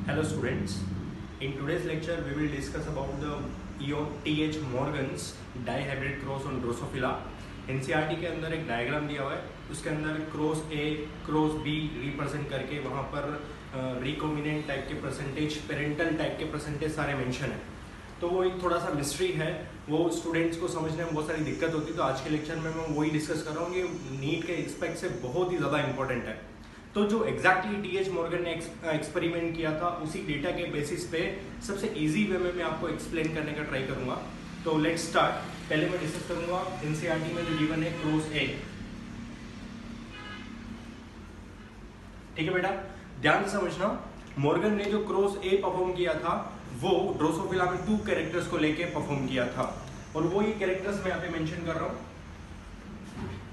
Hello students, in today's lecture we will discuss about the T.H. Morgan's dihybrid cross on Drosophila। NCERT के अंदर एक diagram दिया हुआ है, उसके अंदर cross A cross B represent करके वहाँ पर रिकॉम्बिनेंट टाइप के परसेंटेज, पेरेंटल टाइप के परसेंटेज सारे मेंशन है। तो वो एक थोड़ा सा मिस्ट्री है, वो स्टूडेंट्स को समझने में बहुत सारी दिक्कत होती है। तो आज के लेक्चर में मैं वही डिस्कस कर रहा हूँ, ये नीट के एस्पेक्ट से बहुत ही ज़्यादा इंपॉर्टेंट है। तो जो एग्जैक्टली टीएच मॉर्गन ने एक्सपेरिमेंट किया था, उसी डेटा के बेसिस पे सबसे इजी वे में मैं आपको एक्सप्लेन करने का ट्राई करूंगा। तो लेट्स स्टार्ट। पहले मैं डिस्कस करूंगा एनसीईआरटी में जो गिवन है क्रॉस ए। ठीक है बेटा, ध्यान से समझना। मॉर्गन ने जो क्रॉस ए परफॉर्म किया था वो ड्रोसोफिला में 2 कैरेक्टर्स को लेके परफॉर्म किया था, और वो ये कैरेक्टर्स मैं यहाँ पे मेंशन कर रहा हूँ।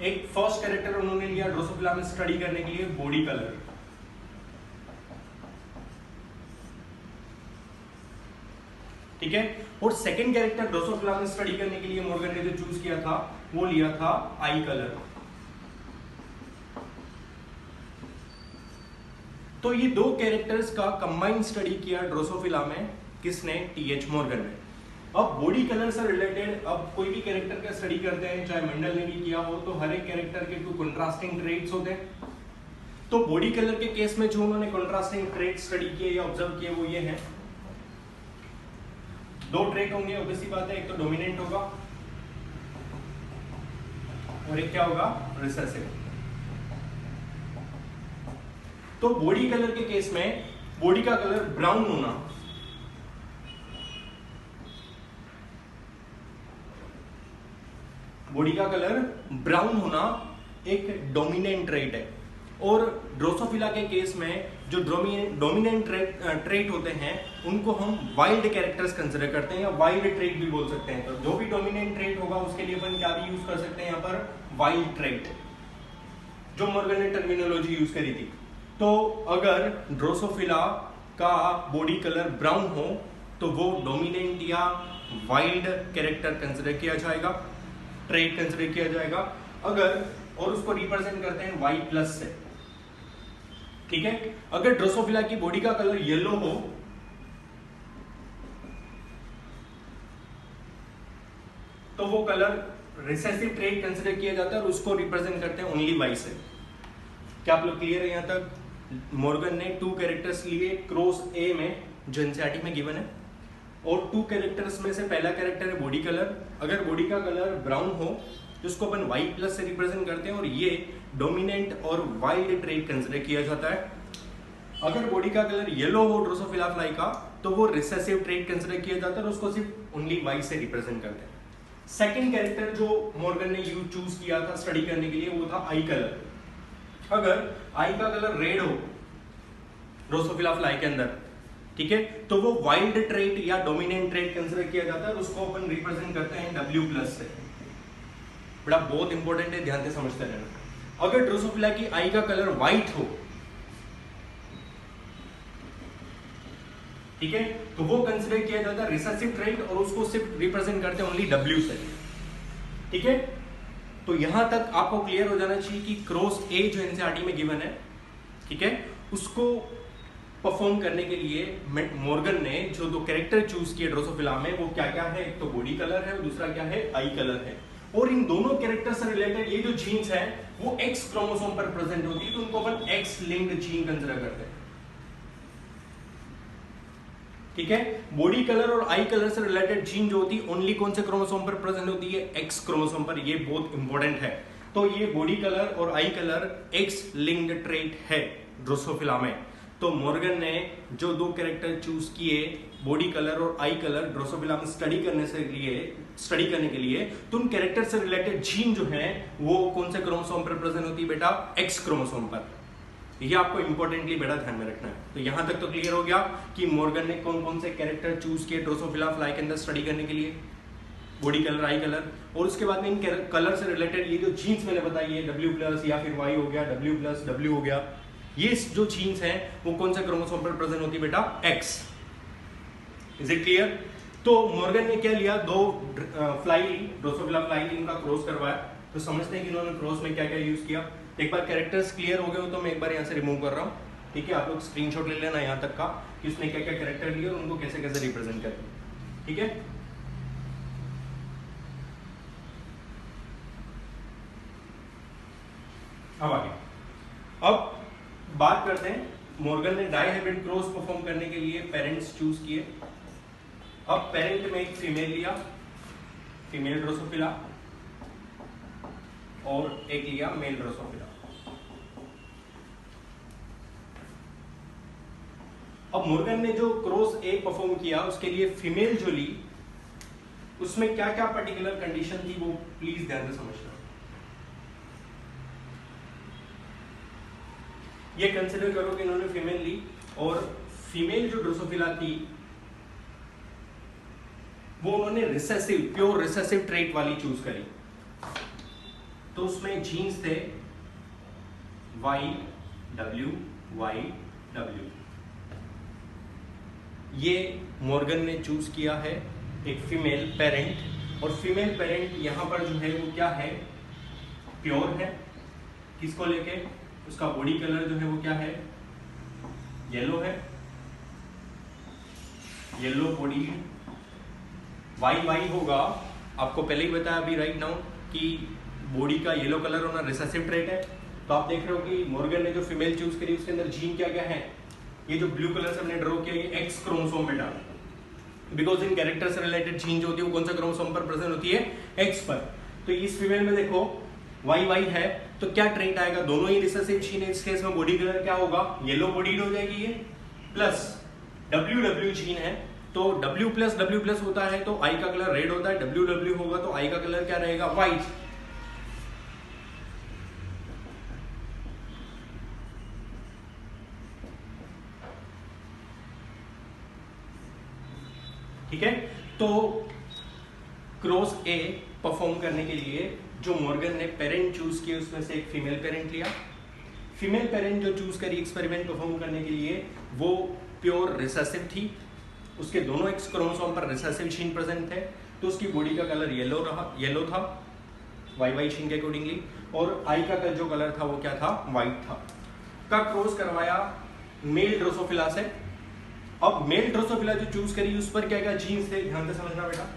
एक फर्स्ट कैरेक्टर उन्होंने लिया ड्रोसोफिला में स्टडी करने के लिए बॉडी कलर, ठीक है। और सेकंड कैरेक्टर ड्रोसोफिला में स्टडी करने के लिए मॉर्गन ने जो चूज किया था वो लिया था आई कलर। तो ये 2 कैरेक्टर्स का कंबाइंड स्टडी किया ड्रोसोफिला में, किसने? टीएच मॉर्गन ने। अब बॉडी कलर से रिलेटेड अब कोई भी कैरेक्टर का स्टडी करते हैं, चाहे मेंडल ने भी किया हो, तो हर एक कैरेक्टर के 2 कंट्रास्टिंग ट्रेट्स होते हैं। तो बॉडी कलर के केस में जो उन्होंने कंट्रास्टिंग ट्रेट स्टडी किए या ऑब्जर्व किए वो ये हैं। 2 ट्रेट होंगे, ऑब्वियसली बात है, एक तो डोमिनेंट होगा और एक क्या होगा? रिसेसिव। तो बॉडी कलर के केस में बॉडी का कलर ब्राउन होना, बॉडी का कलर ब्राउन होना एक डोमिनेंट ट्रेट है। और ड्रोसोफिला के केस में जो डोमिनेंट ट्रेट होते हैं उनको हम वाइल्ड कैरेक्टर्स कंसिडर करते हैं, या वाइल्ड ट्रेट भी बोल सकते हैं। तो जो भी डोमिनेंट ट्रेट होगा उसके लिए अपन क्या भी यूज कर सकते हैं यहाँ पर? वाइल्ड ट्रेट, जो मॉर्गन ने टर्मिनोलॉजी यूज करी थी। तो अगर ड्रोसोफिला का बॉडी कलर ब्राउन हो तो वो डोमिनेंट या वाइल्ड कैरेक्टर कंसिडर किया जाएगा, ट्रेट कंसिडर किया जाएगा। अगर और उसको रिप्रेजेंट करते हैं वाई प्लस से, ठीक है। अगर ड्रोसोफिला की बॉडी का कलर येलो हो तो वो कलर रिसेसिव ट्रेट कंसिडर किया जाता है और उसको रिप्रेजेंट करते हैं ओनली वाई से। क्या आप लोग क्लियर है यहां तक? मॉर्गन ने 2 कैरेक्टर्स लिए क्रॉस ए में, जो एनसीईआरटी में गिवन है, और 2 कैरेक्टर्स में से पहला कैरेक्टर है बॉडी कलर। अगर बॉडी का कलर ब्राउन हो तो उसको अपन वाई प्लस से रिप्रेजेंट करते हैं और ये डोमिनेंट और वाइल्ड ट्रेट कंसिडर किया जाता है। अगर बॉडी का कलर येलो हो ड्रोसोफिला फ्लाई का तो वो रिसेसिव ट्रेट कंसिडर किया जाता है और उसको सिर्फ ओनली वाई से रिप्रेजेंट करते हैं। सेकंड कैरेक्टर जो मॉर्गन ने चूज किया था स्टडी करने के लिए वो था आई कलर। अगर आई का कलर रेड हो ड्रोसोफिला फ्लाई के अंदर, ठीक है, तो वो वाइल्ड ट्रेट या डोमिनेंट ट्रेट कंसिडर किया जाता है और उसको अपन रिप्रेजेंट करते हैं W+ से। बड़ा बहुत इंपॉर्टेंट है, ध्यान से समझते रहना। अगर ड्रोसोफिला की आई का कलर व्हाइट हो, ठीक है, तो वो कंसिडर किया जाता है रिसेसिव ट्रेट और उसको सिर्फ रिप्रेजेंट करते हैं ओनली W से, ठीक है। तो यहां तक आपको क्लियर हो जाना चाहिए कि क्रॉस ए जो एनसीईआरटी में गिवन है, ठीक है, उसको परफॉर्म करने के लिए मॉर्गन ने जो 2 कैरेक्टर चूज किए ड्रोसोफिला में वो क्या क्या है? एक तो बॉडी कलर है और दूसरा क्या है? आई कलर है। और इन दोनों कैरेक्टर से रिलेटेड ये जो जीन्स है वो X क्रोमोसोम पर प्रेजेंट होती है, तो उनको अपन X लिंक्ड जीन कंसिडर करते हैं, ठीक है। बॉडी कलर और आई कलर से रिलेटेड जीन जो होती है ओनली कौन से क्रोमोसोम पर प्रेजेंट होती है? X क्रोमोसोम पर। ये बहुत इंपॉर्टेंट है। तो ये बॉडी कलर और आई कलर X लिंक्ड ट्रेट है ड्रोसोफिला में। तो मॉर्गन ने जो 2 कैरेक्टर चूज किए बॉडी कलर और आई कलर ड्रोसोफिला में स्टडी करने के लिए, तो उन कैरेक्टर से रिलेटेड जीन जो है वो कौन से क्रोमोसोम पर प्रेजेंट होती है बेटा? X क्रोमोसोम पर। ये आपको इंपॉर्टेंटली बेटा ध्यान में रखना है। तो यहां तक तो क्लियर हो गया कि मॉर्गन ने कौन कौन से कैरेक्टर चूज किए ड्रोसोफिला फ्लाई के अंदर स्टडी करने के लिए, बॉडी कलर, आई कलर, और उसके बाद में इन कलर से रिलेटेड ये जो जीन्स मैंने बताई है W+ या फिर Y हो गया, W+, W हो गया, ये जो जीन्स हैं वो कौन से क्रोमोसोम पर प्रेजेंट होती है बेटा? X। Is it clear? तो मॉर्गन ने क्या लिया? 2 फ्लाई ड्रोसोफिला फ्लाई इनका क्रॉस करवाया। तो समझते हैं कि इन्होंने क्रॉस में क्या क्या यूज किया। एक बार कैरेक्टर्स क्लियर हो गए हो तो मैं एक बार यहां से रिमूव कर रहा हूं। ठीक है, आप लोग स्क्रीनशॉट ले लेना यहाँ तक का कि उसने क्या क्या कैरेक्टर लिए और उनको कैसे कैसे रिप्रेजेंट करें, ठीक है। अब आगे, अब बात करते हैं, मॉर्गन ने डाई हाइब्रिड क्रॉस परफॉर्म करने के लिए पेरेंट्स चूज किए। अब पेरेंट में एक फीमेल लिया, फीमेल ड्रोसोफिला, और एक लिया मेल ड्रोसोफिला। अब मॉर्गन ने जो क्रॉस ए परफॉर्म किया उसके लिए फीमेल जो ली उसमें क्या क्या पर्टिकुलर कंडीशन थी वो प्लीज ध्यान से समझना। ये कंसिडर करो कि इन्होंने फीमेल ली और फीमेल जो ड्रोसोफिला थी वो उन्होंने रिसेसिव, प्योर रिसेसिव ट्रेट वाली चूज करी। तो उसमें जीन्स थे YW YW। ये मॉर्गन ने चूज किया है एक फीमेल पेरेंट, और फीमेल पेरेंट यहां पर जो है वो क्या है, प्योर है। किसको लेके, उसका बॉडी कलर जो है वो क्या है, येलो है, येलो बॉडी। YY होगा, आपको पहले ही बताया अभी राइट नाउ कि बॉडी का येलो कलर होना रिसेसिव ट्रेट है। तो आप देख रहे हो कि मॉर्गन ने जो फीमेल चूज करी उसके अंदर जीन क्या क्या है, ये जो ब्लू कलर से हमने ड्रॉ किया ये एक्स क्रोमोसोम में डाला, बिकॉज इन कैरेक्टर से रिलेटेड जीन जो होती है वो कौन सा क्रोमोसोम पर प्रेजेंट होती है, एक्स पर। तो इस फीमेल में देखो YY है, तो क्या ट्रेट आएगा, दोनों ही रिसेसिव जीन है, इस केस में बॉडी कलर क्या होगा, येलो बॉडी हो जाएगी ये, प्लस WW जीन है तो W+W+ होता है तो I का कलर रेड होता है, WW होगा तो I का कलर क्या रहेगा, व्हाइट। ठीक है, तो क्रॉस ए परफॉर्म करने के लिए जो मॉर्गन ने पेरेंट चूज किए उसमें से एक फीमेल पेरेंट लिया। फीमेल पेरेंट जो चूज करी एक्सपेरिमेंट परफॉर्म करने के लिए वो प्योर रिसेसिव थी, उसके दोनों एक्स क्रोमोसोम पर रिसेसिव जीन प्रेजेंट थे, तो उसकी बॉडी का कलर येलो था YY जीन के अकॉर्डिंगली, और आई का जो कलर था वो क्या था, व्हाइट था। का क्रॉस करवाया मेल ड्रोसोफिला से। अब मेल ड्रोसोफिला जो चूज करी उस पर क्या क्या जीन्स थे, ध्यान से समझना बेटा।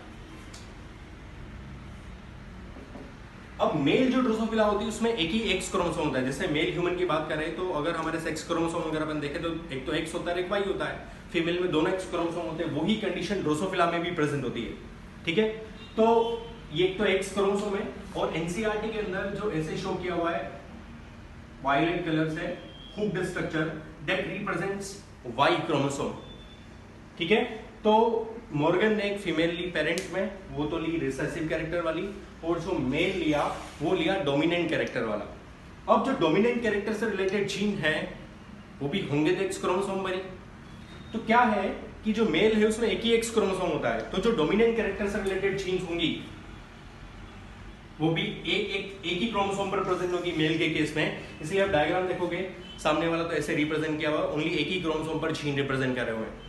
अब मेल जो ड्रोसोफिला होती है उसमें एक ही एक्स क्रोमोसोम होता है। जैसे मेल ह्यूमन की बात करें तो अगर हमारे सेक्स क्रोमोसोम अगर अपन देखें तो एक तो एक्स होता है एक वाई होता है, फीमेल में दोनों एक्स क्रोमोसोम होते हैं, वही कंडीशन ड्रोसोफिला में भी प्रेजेंट होती है। ठीक है, तो ये एक तो एक्स क्रोमोसोम है, और एनसीईआरटी के अंदर जो ऐसे शो किया हुआ है वायलेट कलर से hooked structure that represents Y chromosome. ठीक है, तो मॉर्गन ने एक फीमेल ली पेरेंट में, वो तो ली रिसेसिव कैरेक्टर वाली, और जो मेल लिया वो लिया डोमिनेंट कैरेक्टर वाला। अब जो डोमिनेंट कैरेक्टर से रिलेटेड जीन है वो भी होंगे तो एक्स क्रोमोसोम पर ही। तो क्या है कि जो मेल है उसमें एक ही एक्स क्रोमोसोम होता है, तो जो डोमिनेंट कैरेक्टर से रिलेटेड जीन्स होंगी वो भी एक ही क्रोमोसोम पर प्रेजेंट होगी मेल के केस में। इसलिए आप डायग्राम देखोगे सामने वाला तो ऐसे रिप्रेजेंट किया हुआ, ओनली एक ही क्रोमोसोम पर जीन रिप्रेजेंट कर रहे हुए हैं।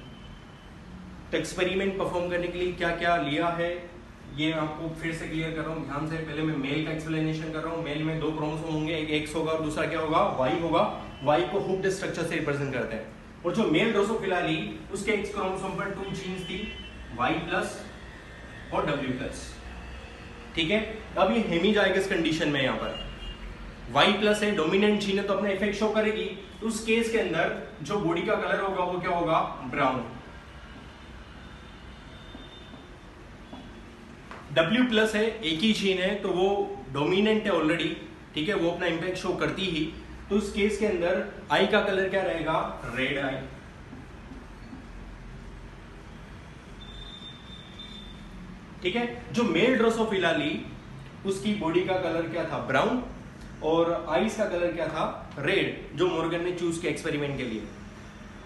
तो एक्सपेरिमेंट परफॉर्म करने के लिए क्या क्या लिया है ये आपको फिर से क्लियर कर रहा हूँ ध्यान से। पहले मैं मेल का एक्सप्लेनेशन कर रहा हूँ। मेल में दो क्रोमोसोम होंगे, एक एक्स होगा और दूसरा क्या होगा, वाई होगा। वाई को हुक्ड स्ट्रक्चर से रिप्रेजेंट करते हैं। और जो मेल ड्रोसोफिला ली उसके एक्स क्रोमोसोम पर 2 जीन्स थी, Y+ और W+। ठीक है, अब ये हेमीजाइगस कंडीशन में यहाँ पर Y+ है, डोमिनेंट जीन है तो अपना इफेक्ट शो करेगी। तो उस केस के अंदर जो बॉडी का कलर होगा वो क्या होगा, ब्राउन। W+ है, एक ही जीन है तो वो डोमिनेंट है ऑलरेडी, ठीक है, वो अपना इंपैक्ट शो करती ही। तो उस केस के अंदर आई का कलर क्या रहेगा, रेड आई। ठीक है, जो मेल ड्रोसोफिला ली उसकी बॉडी का कलर क्या था, ब्राउन, और आईज का कलर क्या था, रेड, जो मॉर्गन ने चूज किया एक्सपेरिमेंट के लिए।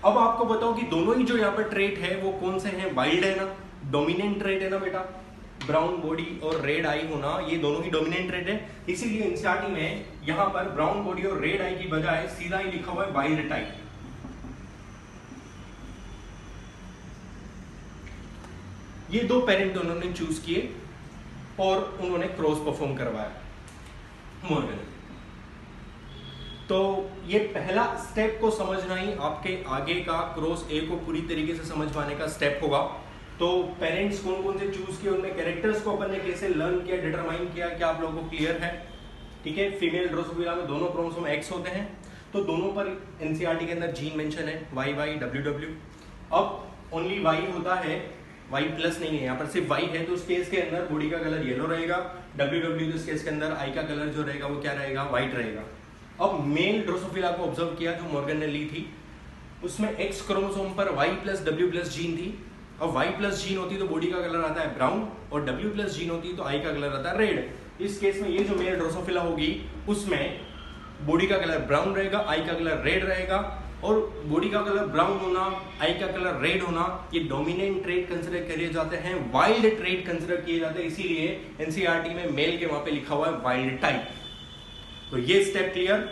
अब आपको बताओ कि दोनों ही जो यहाँ पर ट्रेट है वो कौन से हैं, वाइल्ड है ना, डोमिनेंट ट्रेट है ना बेटा। ब्राउन बॉडी और रेड आई होना ये दोनों ही डोमिनेंट ट्रेट है। इसीलिए एनसीईआरटी में यहां पर ब्राउन बॉडी और रेड आई की बजाय सीधा ही लिखा हुआ है वाइल्ड टाइप। ये दो पेरेंट उन्होंने चूज किए और उन्होंने क्रॉस परफॉर्म करवाया मॉर्गन। तो ये पहला स्टेप को समझना ही आपके आगे का क्रॉस ए को पूरी तरीके से समझ पाने का स्टेप होगा। तो पेरेंट्स कौन कौन से चूज किए, उनमें कैरेक्टर्स को अपन ने कैसे लर्न किया, डिटरमाइन किया, क्या आप लोगों को क्लियर है? ठीक है, फीमेल ड्रोसोफिला में दोनों क्रोमोसोम एक्स होते हैं, तो दोनों पर एनसीईआरटी के अंदर जीन मेंशन है YY WW। अब ओनली Y होता है, Y प्लस नहीं है, यहाँ पर सिर्फ Y है, तो उस केस के अंदर बॉडी का कलर येलो रहेगा। WW तो इस केस के अंदर आई का कलर जो रहेगा वो क्या रहेगा, व्हाइट रहेगा। अब मेल ड्रोसोफिला को ऑब्जर्व किया जो मॉर्गन ने ली थी, उसमें एक्स क्रोमोसोम पर Y plus W plus gene थी। अब Y प्लस जीन होती तो बॉडी का कलर आता है ब्राउन, और W प्लस जीन होती तो आई का कलर आता है रेड। इस केस में ये जो मेल ड्रोसोफिला होगी उसमें बॉडी का कलर ब्राउन रहेगा, आई का कलर रेड रहेगा। और बॉडी का कलर ब्राउन होना, आई का कलर रेड होना, ये डोमिनेंट ट्रेट कंसिडर किए जाते हैं, वाइल्ड ट्रेट कंसिडर किए जाते हैं, इसीलिए एनसीईआरटी में मेल के वहां पे लिखा हुआ है वाइल्ड टाइप। तो ये स्टेप क्लियर।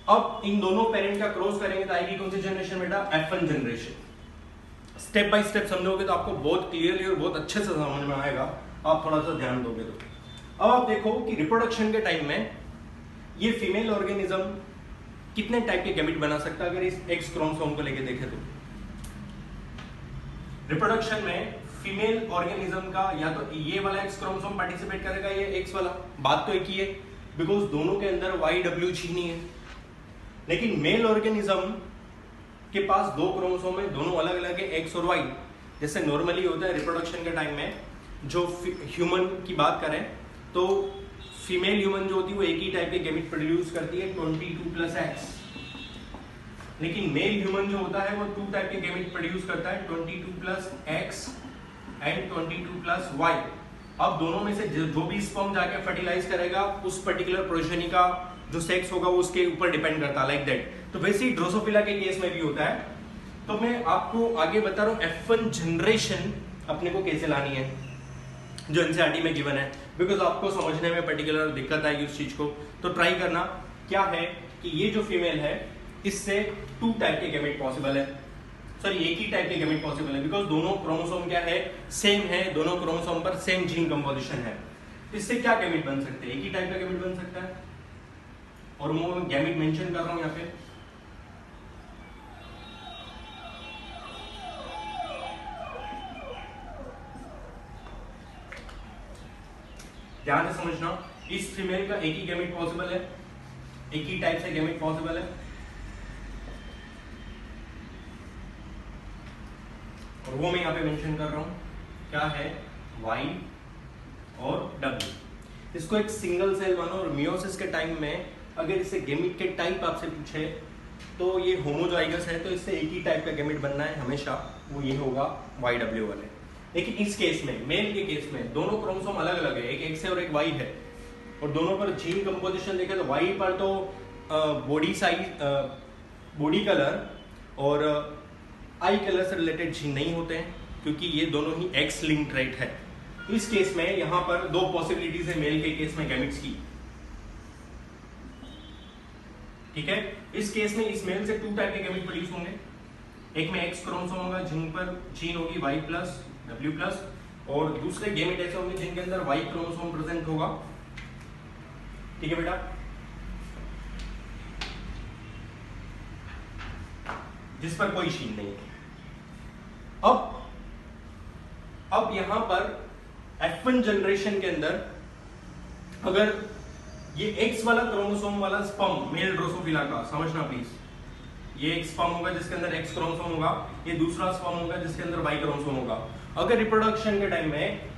अब इन दोनों पेरेंट का क्रॉस करेंगे तो आएगी कौन सी जनरेशन बेटा, F1 generation. Step by step समझोगे तो आपको बहुत क्लियरली और बहुत अच्छे से समझ में आएगा, आप थोड़ा सा ध्यान दोगे तो। अब आप देखो कि रिप्रोडक्शन के टाइम में ये फीमेल ऑर्गेनिज्म कितने टाइप के गैमेट बना सकता है, अगर इस एक्स क्रोमोसोम को लेके देखें तो। रिप्रोडक्शन में फीमेल ऑर्गेनिज्म का या तो ये वाला एक्स क्रोमोसोम पार्टिसिपेट करेगा, ये एक्स वाला, बात तो एक ही है बिकॉज दोनों के अंदर YW जीन ही है। लेकिन मेल ऑर्गेनिज्म के पास दो क्रोमोसोम है, दोनों अलग अलग है, एक्स और वाई, जैसे नॉर्मली होता है रिप्रोडक्शन के टाइम में। जो ह्यूमन की बात करें तो फीमेल ह्यूमन जो होती है वो एक ही टाइप के गैमेट प्रोड्यूस करती है 22+X, लेकिन मेल ह्यूमन जो होता है वो 2 टाइप के गैमेट प्रोड्यूस करता है 22+X एंड 22+Y। अब दोनों में से जो भी स्पर्म जाके फर्टिलाइज करेगा उस पर्टिकुलर प्रोजेनी का जो सेक्स होगा वो उसके ऊपर डिपेंड करता है, लाइक दैट। तो वैसे ही ड्रोसोफिला के केस में भी होता है। तो मैं आपको आगे बता रहा हूँ F1 जनरेशन अपने को कैसे लानी है, जो एनसीईआरटी में गिवन है, बिकॉज आपको समझने में पर्टिकुलर दिक्कत आएगी उस चीज को। तो ट्राई करना क्या है कि ये जो फीमेल है इससे 2 टाइप के गैमेट पॉसिबल है, सॉरी एक ही टाइप के गैमेट पॉसिबल है, बिकॉज दोनों क्रोमोसोम क्या है, सेम है, दोनों क्रोमोसोम पर सेम जीन कंपोजिशन है। इससे क्या गैमेट बन सकते हैं, एक ही टाइप का गैमेट बन सकता है, और मैं गैमेट मेंशन कर रहा हूं यहाँ पे। ध्यान से समझना, इस फीमेल का एक ही गैमेट पॉसिबल है, एक ही टाइप से गैमेट पॉसिबल है, और वो मैं यहाँ पे मेंशन कर रहा हूं, क्या है, Y और W। इसको एक सिंगल सेल मानो, और मियोसिस के टाइम में अगर इसे गैमेट के टाइप आपसे पूछे तो ये होमोजाइगस है, तो इससे एक ही टाइप का गैमेट बनना है हमेशा, वो ये होगा YW वाले। लेकिन इस केस में, मेल के केस में, दोनों क्रोमोसोम अलग अलग है, एक X है और एक Y है, और दोनों पर जीन कंपोजिशन देखें तो Y पर तो बॉडी साइज, बॉडी कलर और आई कलर से रिलेटेड जीन नहीं होते हैं, क्योंकि ये दोनों ही X लिंक ट्रेट है। इस केस में यहां पर 2 पॉसिबिलिटीज है मेल के केस में गैमेट्स की, ठीक है। इस केस में इस मेल से 2 टाइप के गैमेट प्रोड्यूस होंगे, एक में X क्रोमोसोम होगा जिन पर जीन होगी Y+W+, और दूसरे गैमेट ऐसे होंगे जिनके अंदर Y क्रोमोसोम प्रेजेंट होगा, ठीक है बेटा, जिस पर कोई जीन नहीं है। अब यहां पर F1 जनरेशन के अंदर अगर ये X वाला क्रोमोसोम वाला स्पर्म मेल ड्रोसोफिला का, समझना प्लीज, ये एक स्पर्म होगा जिसके अंदर X क्रोमोसोम होगा, ये दूसरा स्पर्म होगा जिसके अंदर Y क्रोमोसोम होगा। अगर रिप्रोडक्शन के टाइम में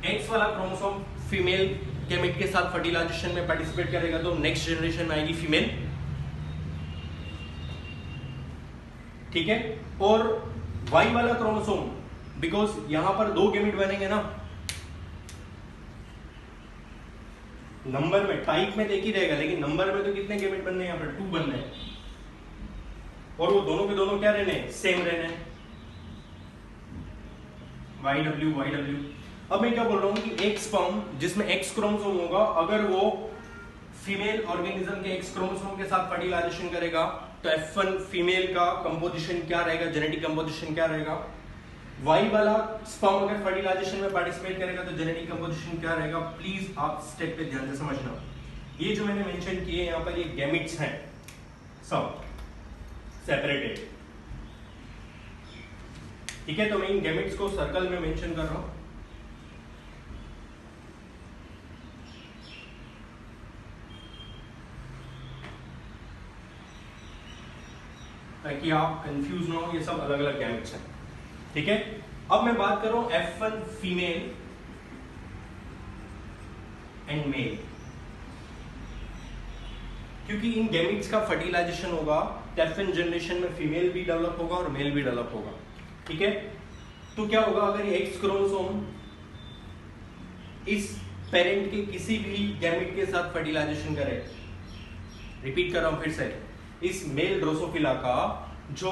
X वाला क्रोमोसोम फीमेल गैमेट के साथ फर्टिलाइजेशन में पार्टिसिपेट करेगा तो नेक्स्ट जनरेशन में आएगी फीमेल, ठीक है। और Y वाला क्रोमोसोम, बिकॉज यहां पर 2 गैमेट बनेंगे ना, नंबर में, टाइप में एक ही रहेगा, लेकिन नंबर में तो कितने गैमेट बनने हैं, यहाँ पर 2 बनने हैं, और वो दोनों के दोनों क्या रहने, सेम रहने, YW। अब मैं क्या बोल रहा हूं कि एक स्पर्म जिसमें X क्रोमोसोम होगा, अगर वो फीमेल ऑर्गेनिज्म के X क्रोमोसोम के साथ फर्टिलाइजेशन करेगा तो F1 फीमेल का कंपोजिशन क्या रहेगा, जेनेटिक कंपोजिशन क्या रहेगा। Y वाला स्पर्म अगर फर्टिलाइजेशन में पार्टिसिपेट करेगा तो जेनेटिक कंपोजिशन क्या रहेगा। प्लीज आप स्टेप पे ध्यान से समझना, ये जो मैंने मेंशन किए यहाँ पर ये गैमेट्स हैं, सब सेपरेटेड। ठीक है, तो मैं इन गैमेट्स को सर्कल में मेंशन कर रहा हूं ताकि आप कंफ्यूज ना हो, ये सब अलग अलग गैमेट्स हैं। ठीक है, अब मैं बात कर रहा हूं F1 फीमेल एंड मेल, क्योंकि इन गैमेट्स का फर्टिलाइजेशन होगा तो F1 जनरेशन में फीमेल भी डेवलप होगा और मेल भी डेवलप होगा। ठीक है, तो क्या होगा अगर ये X क्रोमोसोम इस पेरेंट के किसी भी गैमेट के साथ फर्टिलाइजेशन करे, रिपीट कर रहा हूं फिर से, इस मेल ड्रोसोफिला का जो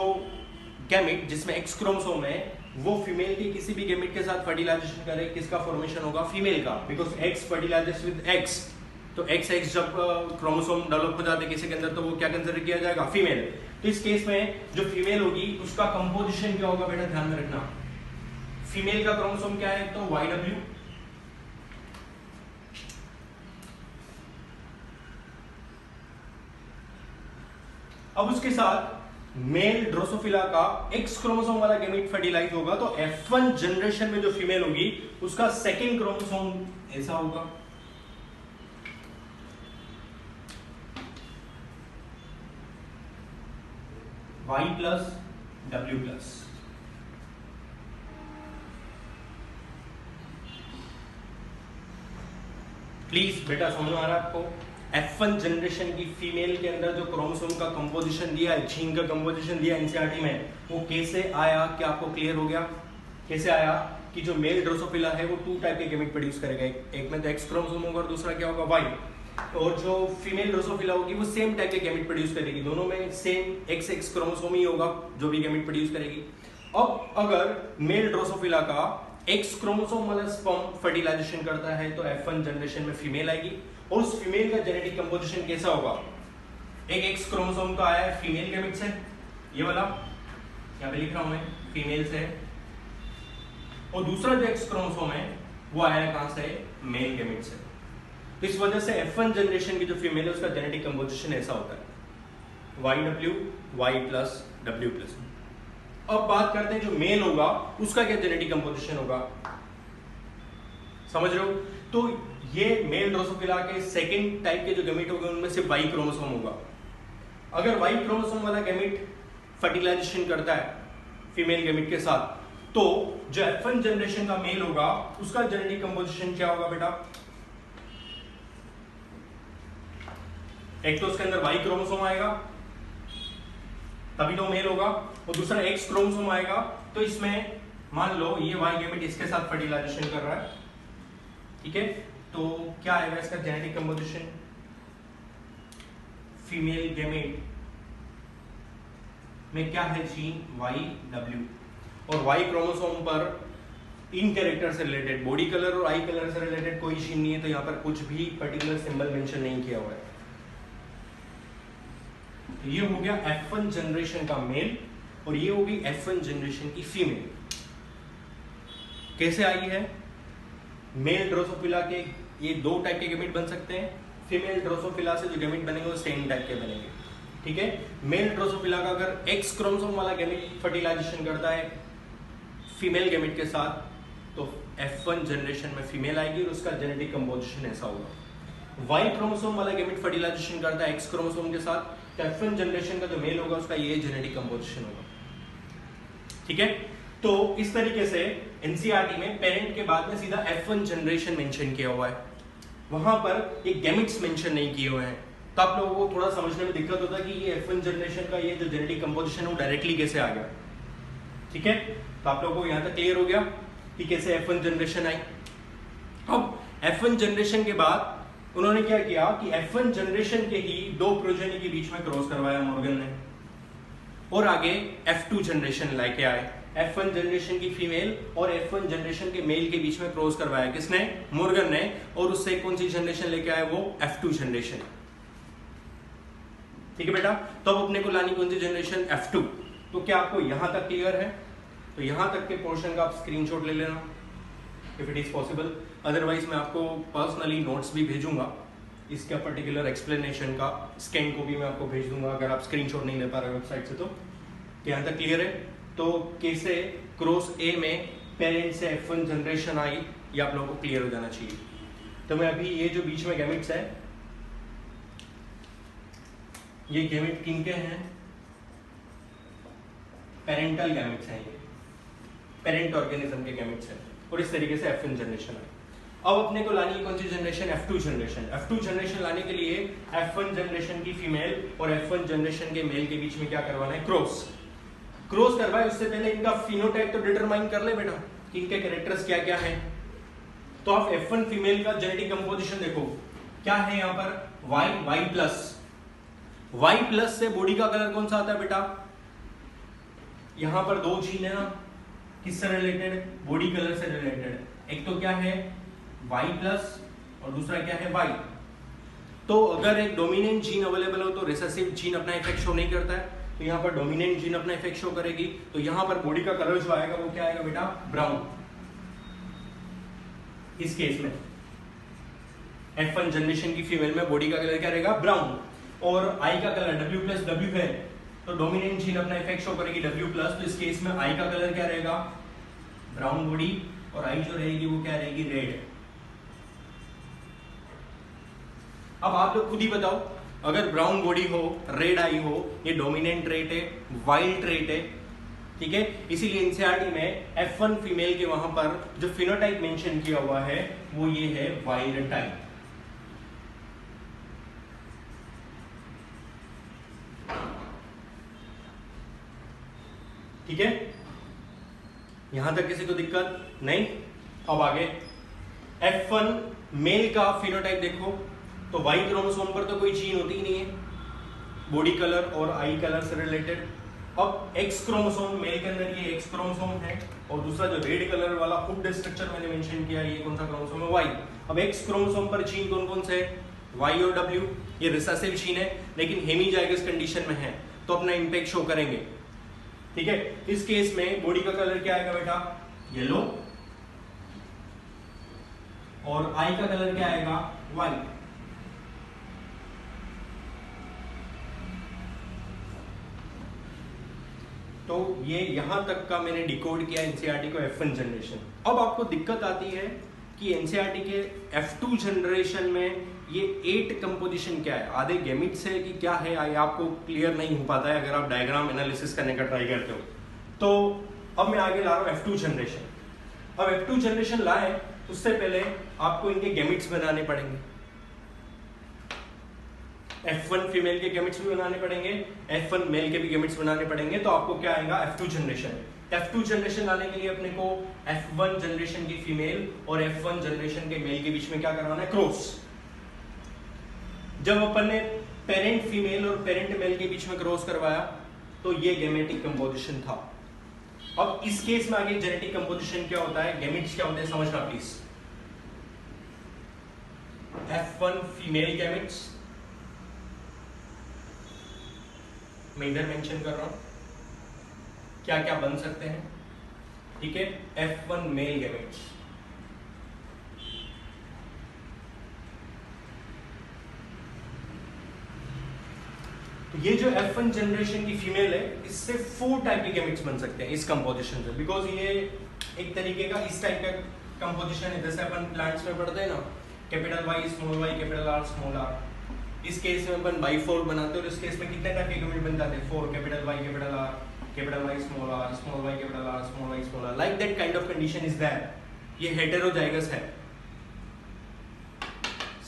गैमेट जिसमें X क्रोमोसोम है वो फीमेल के किसी भी गैमेट के साथ फर्टिलाइजेशन करे, किसका फॉर्मेशन होगा? फीमेल का, बिकॉज X फर्टिलाइजेस विद X। तो XX जब क्रोमोसोम डेवलप हो जाते हैं किसी के अंदर तो वो क्या कंसीडर किया जाएगा? फीमेल। तो इस केस में जो फीमेल होगी उसका कंपोजिशन क्या होगा बेटा, ध्यान में रखना। फीमेल का क्रोमोसोम क्या है? तो YW, अब उसके साथ मेल ड्रोसोफिला का X क्रोमोसोम वाला गैमेट फर्टिलाइज होगा तो F1 जनरेशन में जो फीमेल होगी उसका सेकेंड क्रोमोसोम ऐसा होगा। Y plus W plus. Please बेटा समझ आ रहा है आपको? F1 जनरेशन की फीमेल के अंदर जो क्रोमोसोम का कंपोजिशन दिया है, जीन का कंपोजिशन दिया एनसीईआरटी में, वो कैसे आया? क्या आपको क्लियर हो गया? कैसे आया कि जो मेल ड्रोसोफिला है वो 2 टाइप के गैमेट प्रोड्यूस करेगा, एक में तो X क्रोमोसोम होगा और दूसरा क्या होगा? Y। और जो फीमेल ड्रोसोफिला होगी वो सेम टाइप के गैमेट प्रोड्यूस करेगी, दोनों में सेम XX क्रोमोसोम ही होगा जो भी गैमेट प्रोड्यूस करेगी। अब अगर मेल ड्रोसोफिला का X क्रोमोसोम वाला स्पर्म फर्टिलाइजेशन करता है तो F1 जनरेशन में फीमेल आएगी और उस फीमेल का जेनेटिक कंपोजिशन कैसा होगा? एक X क्रोमोसोम तो आया है फीमेल गैमेट से, ये वाला यहाँ पे लिख रहा हूं मैं, फीमेल से, और दूसरा जो X क्रोमोसोम है वो आया है कहां से? मेल गैमेट से। तो इस वजह से F1 जनरेशन की जो फीमेल है उसका जेनेटिक कंपोजिशन ऐसा होता है, YW, Y plus W plus. अब बात करते हैं जो मेल होगा उसका क्या जेनेटिक कंपोजिशन होगा, समझ रहे हो? तो ये मेल ड्रोसोफिला के सेकंड टाइप के जो गैमेट होंगे उनमें से Y क्रोमोसोम होगा। अगर Y क्रोमोसोम वाला गैमेट फर्टिलाइजेशन करता है फीमेल गैमेट के साथ तो जो F1 जनरेशन का मेल होगा उसका जेनेटिक कंपोजिशन क्या होगा बेटा? एक तो उसके अंदर Y क्रोमोसोम आएगा तभी तो मेल होगा, और दूसरा X क्रोमोसोम आएगा। तो इसमें मान लो ये Y गैमेट इसके साथ फर्टिलाइजेशन कर रहा है, ठीक है, तो क्या आएगा इसका जेनेटिक कंपोजिशन? फीमेल गैमेट में क्या है? जीन YW, और Y क्रोमोसोम पर इन कैरेक्टर से रिलेटेड, बॉडी कलर और आई कलर से रिलेटेड कोई जीन नहीं है, तो यहाँ पर कुछ भी पर्टिकुलर सिंबल मेंशन नहीं किया हुआ है। तो ये हो गया F1 जनरेशन का मेल और ये होगी F1 जनरेशन की फीमेल। कैसे आई है? मेल ड्रोसोफिला के ये 2 टाइप के गैमेट बन सकते हैं, फीमेल ड्रोसोफिला से जो गैमेट बनेंगे वो सेम टाइप के बनेंगे। ठीक है, मेल ड्रोसोफिला का अगर X क्रोमोसोम वाला गैमेट फर्टिलाइजेशन करता है फीमेल गैमेट के साथ तो F1 जनरेशन में फीमेल आएगी और उसका जेनेटिक कंपोजिशन ऐसा होगा। Y क्रोमोसोम वाला गैमेट फर्टिलाइजेशन करता है X क्रोमोसोम के साथ तो F1 जनरेशन का जो मेल होगा उसका ये जेनेटिक कंपोजिशन होगा। ठीक है, तो इस तरीके से एनसीईआरटी में पेरेंट के बाद में सीधा F1 जनरेशन मेंशन किया हुआ है, वहां पर ये गैमेट्स मेंशन नहीं किए हुए हैं। तो आप लोगों को थोड़ा समझने में दिक्कत होता है कि ये F1 जनरेशन का ये जो जेनेटिक कंपोजिशन है वो डायरेक्टली कैसे आ गया। ठीक है, तो आप लोगों को यहां तक क्लियर हो गया कि कैसे F1 जनरेशन आई। अब F1 जनरेशन के बाद उन्होंने क्या किया कि F1 जनरेशन के ही 2 प्रोजेनी के बीच में क्रॉस करवाया मॉर्गन ने, और आगे F2 जनरेशन लेके आए। F1 जनरेशन की फीमेल और F1 जनरेशन के मेल के बीच में क्रॉस करवाया किसने? मॉर्गन ने, और उससे कौन सी जनरेशन लेके आए? वो F2 जनरेशन। ठीक है बेटा, तो अब अपने को लानी कौन सी जनरेशन? F2। तो क्या आपको यहां तक क्लियर है? तो यहां तक के पोर्शन का आप स्क्रीनशॉट ले लेना if it is possible, otherwise मैं आपको पर्सनली नोट्स भी भेजूंगा इसका पर्टिकुलर एक्सप्लेनेशन का स्कैन कॉपी मैं आपको भेज दूंगा अगर आप स्क्रीनशॉट नहीं ले पा रहे वेबसाइट से। तो यहाँ तक क्लियर है? तो कैसे क्रॉस ए में पेरेंट से F1 जनरेशन आई ये आप लोगों को क्लियर हो जाना चाहिए। तो मैं अभी ये जो बीच में गैमेट्स है ये गैमेट किनके हैं? पेरेंटल गैमेट्स हैं, ये पेरेंट ऑर्गेनिज्म के गैमेट्स हैं और इस तरीके से F1 जनरेशन है। अब अपने को लानी है कौन सी generation? F2 generation. F2 generation लाने के लिए F1 जनरेशन की फीमेल और F1 जनरेशन के मेल के बीच में क्या करवाना है? क्रॉस। क्रॉस करवाए उससे पहले इनका फिनोटाइप तो डिटरमाइन कर ले बेटा कि इनके कैरेक्टर्स क्या क्या हैं। तो आप F1 फीमेल का जेनेटिक कंपोजिशन देखो क्या है यहाँ पर? Y प्लस से बॉडी का कलर कौन सा आता है बेटा? यहाँ पर दो जीन है ना, किससे रिलेटेड? बॉडी कलर से रिलेटेड। एक तो क्या है Y प्लस और दूसरा क्या है Y। तो अगर एक डोमिनेंट जीन अवेलेबल हो तो रिसेसिव जीन अपना इफेक्ट शो नहीं करता है, तो यहाँ पर डोमिनेंट जीन अपना इफेक्ट शो करेगी। तो यहाँ पर बॉडी का कलर जो आएगा वो क्या आएगा बेटा? ब्राउन। इस केस में F1 जनरेशन की फीमेल में बॉडी का कलर क्या रहेगा? ब्राउन। और I का कलर W+W है तो डोमिनेंट जीन अपना इफेक्ट शो करेगी W+। तो इस केस में I का कलर क्या रहेगा? ब्राउन बॉडी, और I जो रहेगी वो क्या रहेगी? रेड। अब आप लोग खुद ही बताओ, अगर ब्राउन बॉडी हो, रेड आई हो, ये डोमिनेंट ट्रेट है, वाइल्ड ट्रेट है, ठीक है। इसीलिए एनसीईआरटी में F1 फीमेल के वहां पर जो फिनोटाइप मेंशन किया हुआ है वो ये है वाइल्ड टाइप। ठीक है, यहां तक किसी को दिक्कत नहीं? अब आगे F1 मेल का फिनोटाइप देखो तो Y क्रोमोसोम पर तो कोई जीन होती ही नहीं है, बॉडी कलर और आई कलर से रिलेटेड। अब X क्रोमोसोम मेल के अंदर ये X क्रोमोसोम है और दूसरा जो रेड कलर वाला हुक्ड स्ट्रक्चर मैंने मेंशन किया ये कौन सा क्रोमोसोम है? Y। अब X क्रोमोसोम पर जीन कौन कौन से है? Y और W। ये रिसेसिव जीन है लेकिन हेमीजाइगस कंडीशन में है तो अपना इंपैक्ट शो करेंगे। ठीक है, इस केस में बॉडी का कलर क्या आएगा बेटा? येलो, और आई का कलर क्या आएगा? व्हाइट। तो ये यहां तक का मैंने डिकोड किया एनसीईआरटी को F1 जनरेशन। अब आपको दिक्कत आती है कि एनसीईआरटी के F2 जनरेशन में ये 8 कंपोजिशन क्या है, आधे गैमिट्स है कि क्या है, ये आपको क्लियर नहीं हो पाता है अगर आप डायग्राम एनालिसिस करने का ट्राई करते हो। तो अब मैं आगे ला रहा हूं F2 जनरेशन। अब F2 जनरेशन लाए उससे पहले आपको इनके गैमिट्स बनाने पड़ेंगे। F1 फीमेल के गैमेट्स भी बनाने पड़ेंगे, F1 मेल के भी गैमेट्स बनाने पड़ेंगे। तो आपको क्या आएगा? F2 generation. F2 जनरेशन लाने के लिए अपने को F1 जनरेशन की फीमेल और F1 जनरेशन के मेल के बीच में क्या करवाना है? क्रॉस। जब अपन ने पेरेंट फीमेल और पेरेंट मेल के बीच में क्रॉस करवाया तो ये गैमेटिक कंपोजिशन था। अब इस केस में आगे जेनेटिक कंपोजिशन क्या होता है, गैमेट्स क्या होते हैं समझना प्लीज। F1 फीमेल गैमेट्स मैं इधर मेंशन कर रहा हूं क्या क्या बन सकते हैं। ठीक है, F1 मेल गैमेट्स। तो ये जो F1 जनरेशन की फीमेल है इससे 4 टाइप के गैमेट्स बन सकते हैं इस कंपोजिशन से, बिकॉज ये एक तरीके का इस टाइप का कंपोजिशन है जैसे अपन प्लांट्स में पढ़ते हैं ना, capital Y small y capital R small r। इस केस में अपन बाइफोर बनाते हैं और इस केस में कितने टाइप के गैमेट बन जाते हैं? 4, capital Y capital R capital Y small y capital R small y small r। Like that kind of condition is there. ये हेटेरोजाइगस है,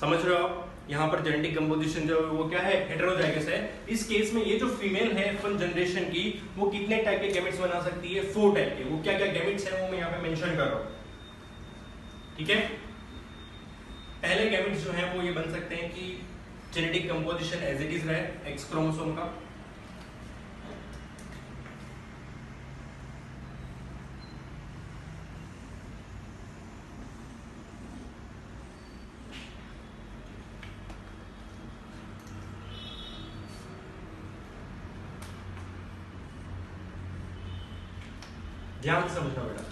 समझ रहे हो आप? यहाँ पर जेनेटिक कंपोजिशन जो वो क्या है? हेटेरोजाइगस है। इस केस में ये जो फीमेल है F1 जनरेशन की वो कितने टाइप के गैमेट्स बना सकती है? 4 टाइप के। वो क्या क्या गैमेट्स हैं वो मैं यहाँ पे मेंशन कर रहा हूँ। ठीक है, पहले गैमेट्स जो हैं वो ये बन सकते हैं कि genetic composition as it is रहे X क्रोमोसोम का, ध्यान से समझना बेटा।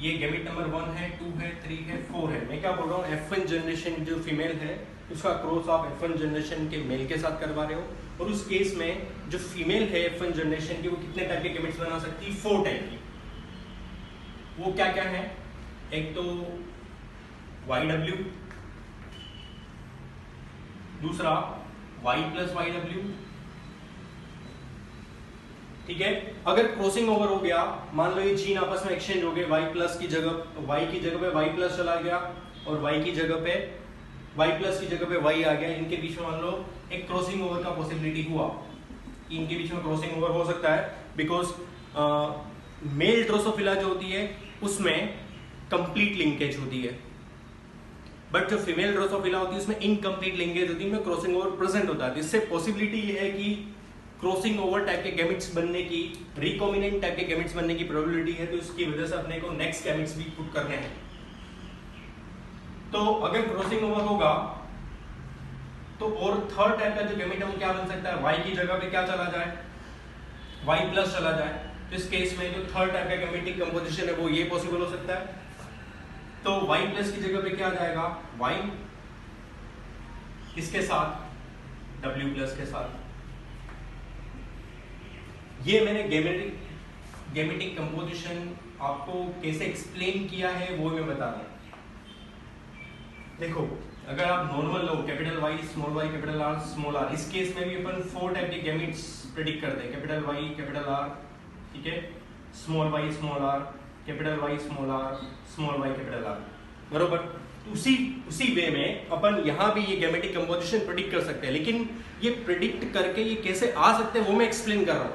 ये गैमेट नंबर 1 है, 2 है, 3 है, 4 है। मैं क्या बोल रहा हूँ, F1 जनरेशन जो फीमेल है उसका क्रॉस आप F1 जनरेशन के मेल के साथ करवा रहे हो, और उस केस में जो फीमेल है F1 जनरेशन की वो कितने टाइप के गैमेट्स बना सकती है? 4 टाइप की। वो क्या क्या है? एक तो YW, दूसरा Y+YW, ठीक है। अगर क्रॉसिंग ओवर हो गया, मान लो ये जीन आपस में एक्सचेंज हो गए, Y+ की जगह Y की जगह पे Y+ चला गया और Y की जगह पे Y+ की जगह पे Y आ गया, इनके बीच में मान लो एक क्रॉसिंग ओवर का पॉसिबिलिटी हुआ, इनके बीच में क्रॉसिंग ओवर हो सकता है, बिकॉज मेल ड्रोसोफिला जो होती है उसमें कंप्लीट लिंकेज होती है, बट जो फीमेल ड्रोसोफिला होती है उसमें इनकम्प्लीट लिंकेज होती है, में क्रॉसिंग ओवर प्रेजेंट होता है। इससे पॉसिबिलिटी ये है कि क्रॉसिंग ओवर टाइप के गैमेट्स बनने की, रिकॉम्बिनेंट टाइप के गैमेट्स बनने की प्रोबेबिलिटी है, तो इसकी वजह से अपने को नेक्स्ट गैमेट्स भी पुट करने हैं। तो अगर क्रॉसिंग ओवर होगा तो और थर्ड टाइप का जो गैमेट है वो क्या बन सकता है? Y की जगह पे क्या चला जाए? Y+ चला जाए। तो इस केस में जो थर्ड टाइप का गैमेटिक कंपोजिशन है वो ये पॉसिबल हो सकता है। तो Y+ की जगह पे क्या जाएगा? Y, इसके साथ W+ के साथ। ये मैंने गैमेटिक कंपोजिशन आपको कैसे एक्सप्लेन किया है वो मैं बता रहा हूं। देखो, अगर आप नॉर्मल लो, capital Y, small y, capital R, small r, इस केस में भी अपन 4 टाइप के गैमेट्स प्रेडिक्ट करते हैं, कैपिटल Y, कैपिटल R, ठीक है, small y, small r, capital Y, small r, small y, capital R, बरोबर। उसी वे में अपन यहाँ भी ये गैमेटिक कंपोजिशन प्रेडिक्ट कर सकते हैं, लेकिन ये प्रेडिक्ट करके ये कैसे आ सकते हैं वो मैं एक्सप्लेन कर रहा हूँ।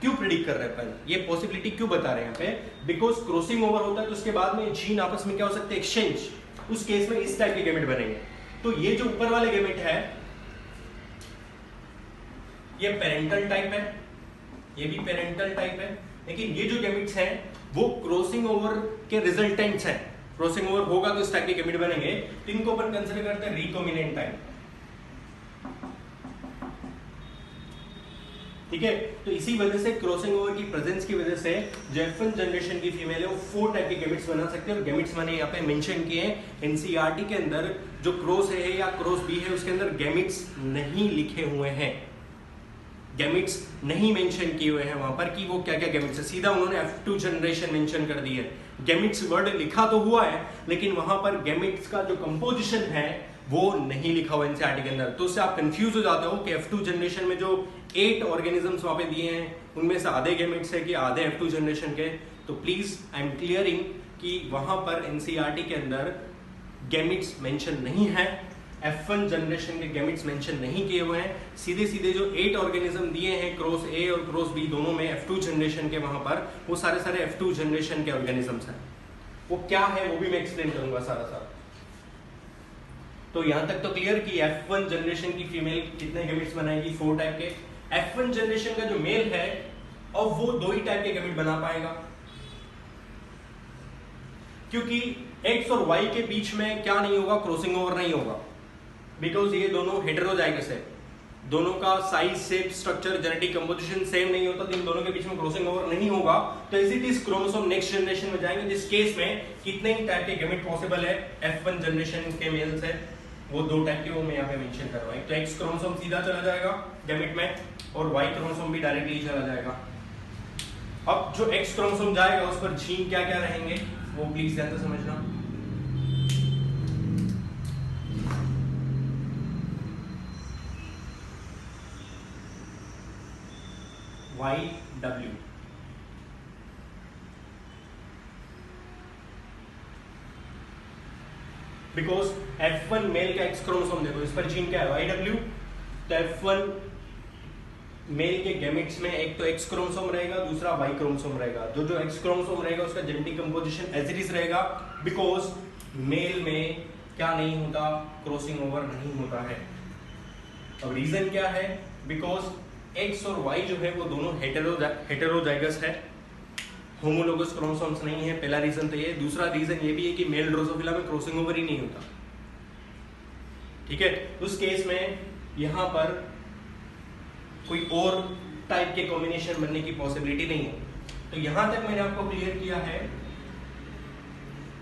क्यों प्रेडिक्ट कर रहे हैं अपन, ये पॉसिबिलिटी क्यों बता रहे हैं यहाँ पे? बिकॉज क्रॉसिंग ओवर होता है तो उसके बाद में जीन आपस में क्या हो सकते हैं? एक्सचेंज। उस केस में इस टाइप के गैमेट बनेंगे। तो ये जो ऊपर वाले गैमेट है ये पेरेंटल टाइप है, ये भी पेरेंटल टाइप है, लेकिन ये जो गैमेट्स हैं वो क्रॉसिंग ओवर के रिजल्टेंट्स हैं। क्रॉसिंग ओवर होगा तो इस टाइप के गैमेट बनेंगे, तो इनको अपन कंसीडर करते हैं रिकॉम्बिनेंट टाइप, ठीक है। तो इसी वजह से क्रॉसिंग ओवर की प्रेजेंस की वजह से जो F1 जनरेशन की फीमेल है वो 4 टाइप के गैमेट्स बना सकते हैं, और गैमेट्स मैंने यहाँ पे मेंशन किए हैं। एनसीईआरटी के अंदर जो क्रॉस ए है या क्रॉस बी है उसके अंदर गैमेट्स नहीं लिखे हुए हैं, गैमेट्स नहीं मेंशन किए हुए हैं वहां पर कि वो क्या क्या गैमेट्स है, सीधा उन्होंने F2 जनरेशन मेंशन कर दी है। गैमेट्स वर्ड लिखा तो हुआ है लेकिन वहां पर गैमेट्स का जो कंपोजिशन है वो नहीं लिखा हुआ एनसीईआरटी के अंदर, तो उससे आप कंफ्यूज हो जाते हो कि F2 जनरेशन में जो 8 ऑर्गेनिजम्स वहां पे दिए हैं उनमें से आधे गैमेट्स है कि आधे F2 जनरेशन के। तो प्लीज आई एम क्लियरिंग कि वहां पर एनसीईआरटी के अंदर गैमेट्स मेंशन नहीं है, F1 जनरेशन के गैमेट्स मेंशन नहीं किए हुए हैं। सीधे सीधे जो 8 ऑर्गेनिज्म दिए हैं क्रॉस ए और क्रॉस बी दोनों में F2 जनरेशन के, वहां पर वो सारे F2 जनरेशन के ऑर्गेनिजम्स हैं। वो क्या है वो भी मैं एक्सप्लेन करूंगा सारा। तो यहां तक तो क्लियर कि F1 जनरेशन की फीमेल कितने गैमेट्स बनाएगी? 4 टाइप के। F1 जनरेशन का जो मेल है अब वो 2 ही टाइप के गैमेट बना पाएगा, क्योंकि X और Y के बीच में क्या नहीं होगा? क्रॉसिंग ओवर नहीं होगा, बिकॉज ये दोनों हेटेरोजाइगस है, दोनों का size, shape, structure, genetic composition same नहीं होता, तो इन दोनों के बीच में क्रॉसिंग ओवर नहीं होगा। तो as it is chromosome next generation में जाएंगे, जिस केस में कितने ही टाइप के गैमेट पॉसिबल है F1 जनरेशन के मेल से, वो 2 टाइप के वो मैं यहाँ पे मेंशन कर रहा हूँ। तो X क्रोमोसोम सीधा चला जाएगा गैमेट में और Y क्रोमोसोम भी डायरेक्टली चला जाएगा। अब जो X क्रोमोसोम जाएगा उस पर जीन क्या क्या रहेंगे वो प्लीज ध्यान से समझना। YW, बिकॉज F1 मेल का X क्रोमोसोम देखो, इस पर जीन क्या है? YW। तो F1 मेल के गैमेट्स में एक तो X क्रोमोसोम रहेगा, दूसरा Y क्रोमोसोम रहेगा। जो X क्रोमोसोम रहेगा उसका genetic composition as it is रहेगा, बिकॉज मेल में क्या नहीं होता? क्रॉसिंग ओवर नहीं होता है। अब रीजन क्या है? बिकॉज X और Y जो है वो दोनों हेटेरोजाइगस है, होमोलोगस क्रोमोसोम्स नहीं है। पहला रीजन तो ये। दूसरा रीजन ये भी है कि मेल ड्रोसोफिला में क्रॉसिंग ओवर ही नहीं होता, ठीक है। उस केस में यहां पर कोई और टाइप के कॉम्बिनेशन बनने की पॉसिबिलिटी नहीं है। तो यहां तक मैंने आपको क्लियर किया है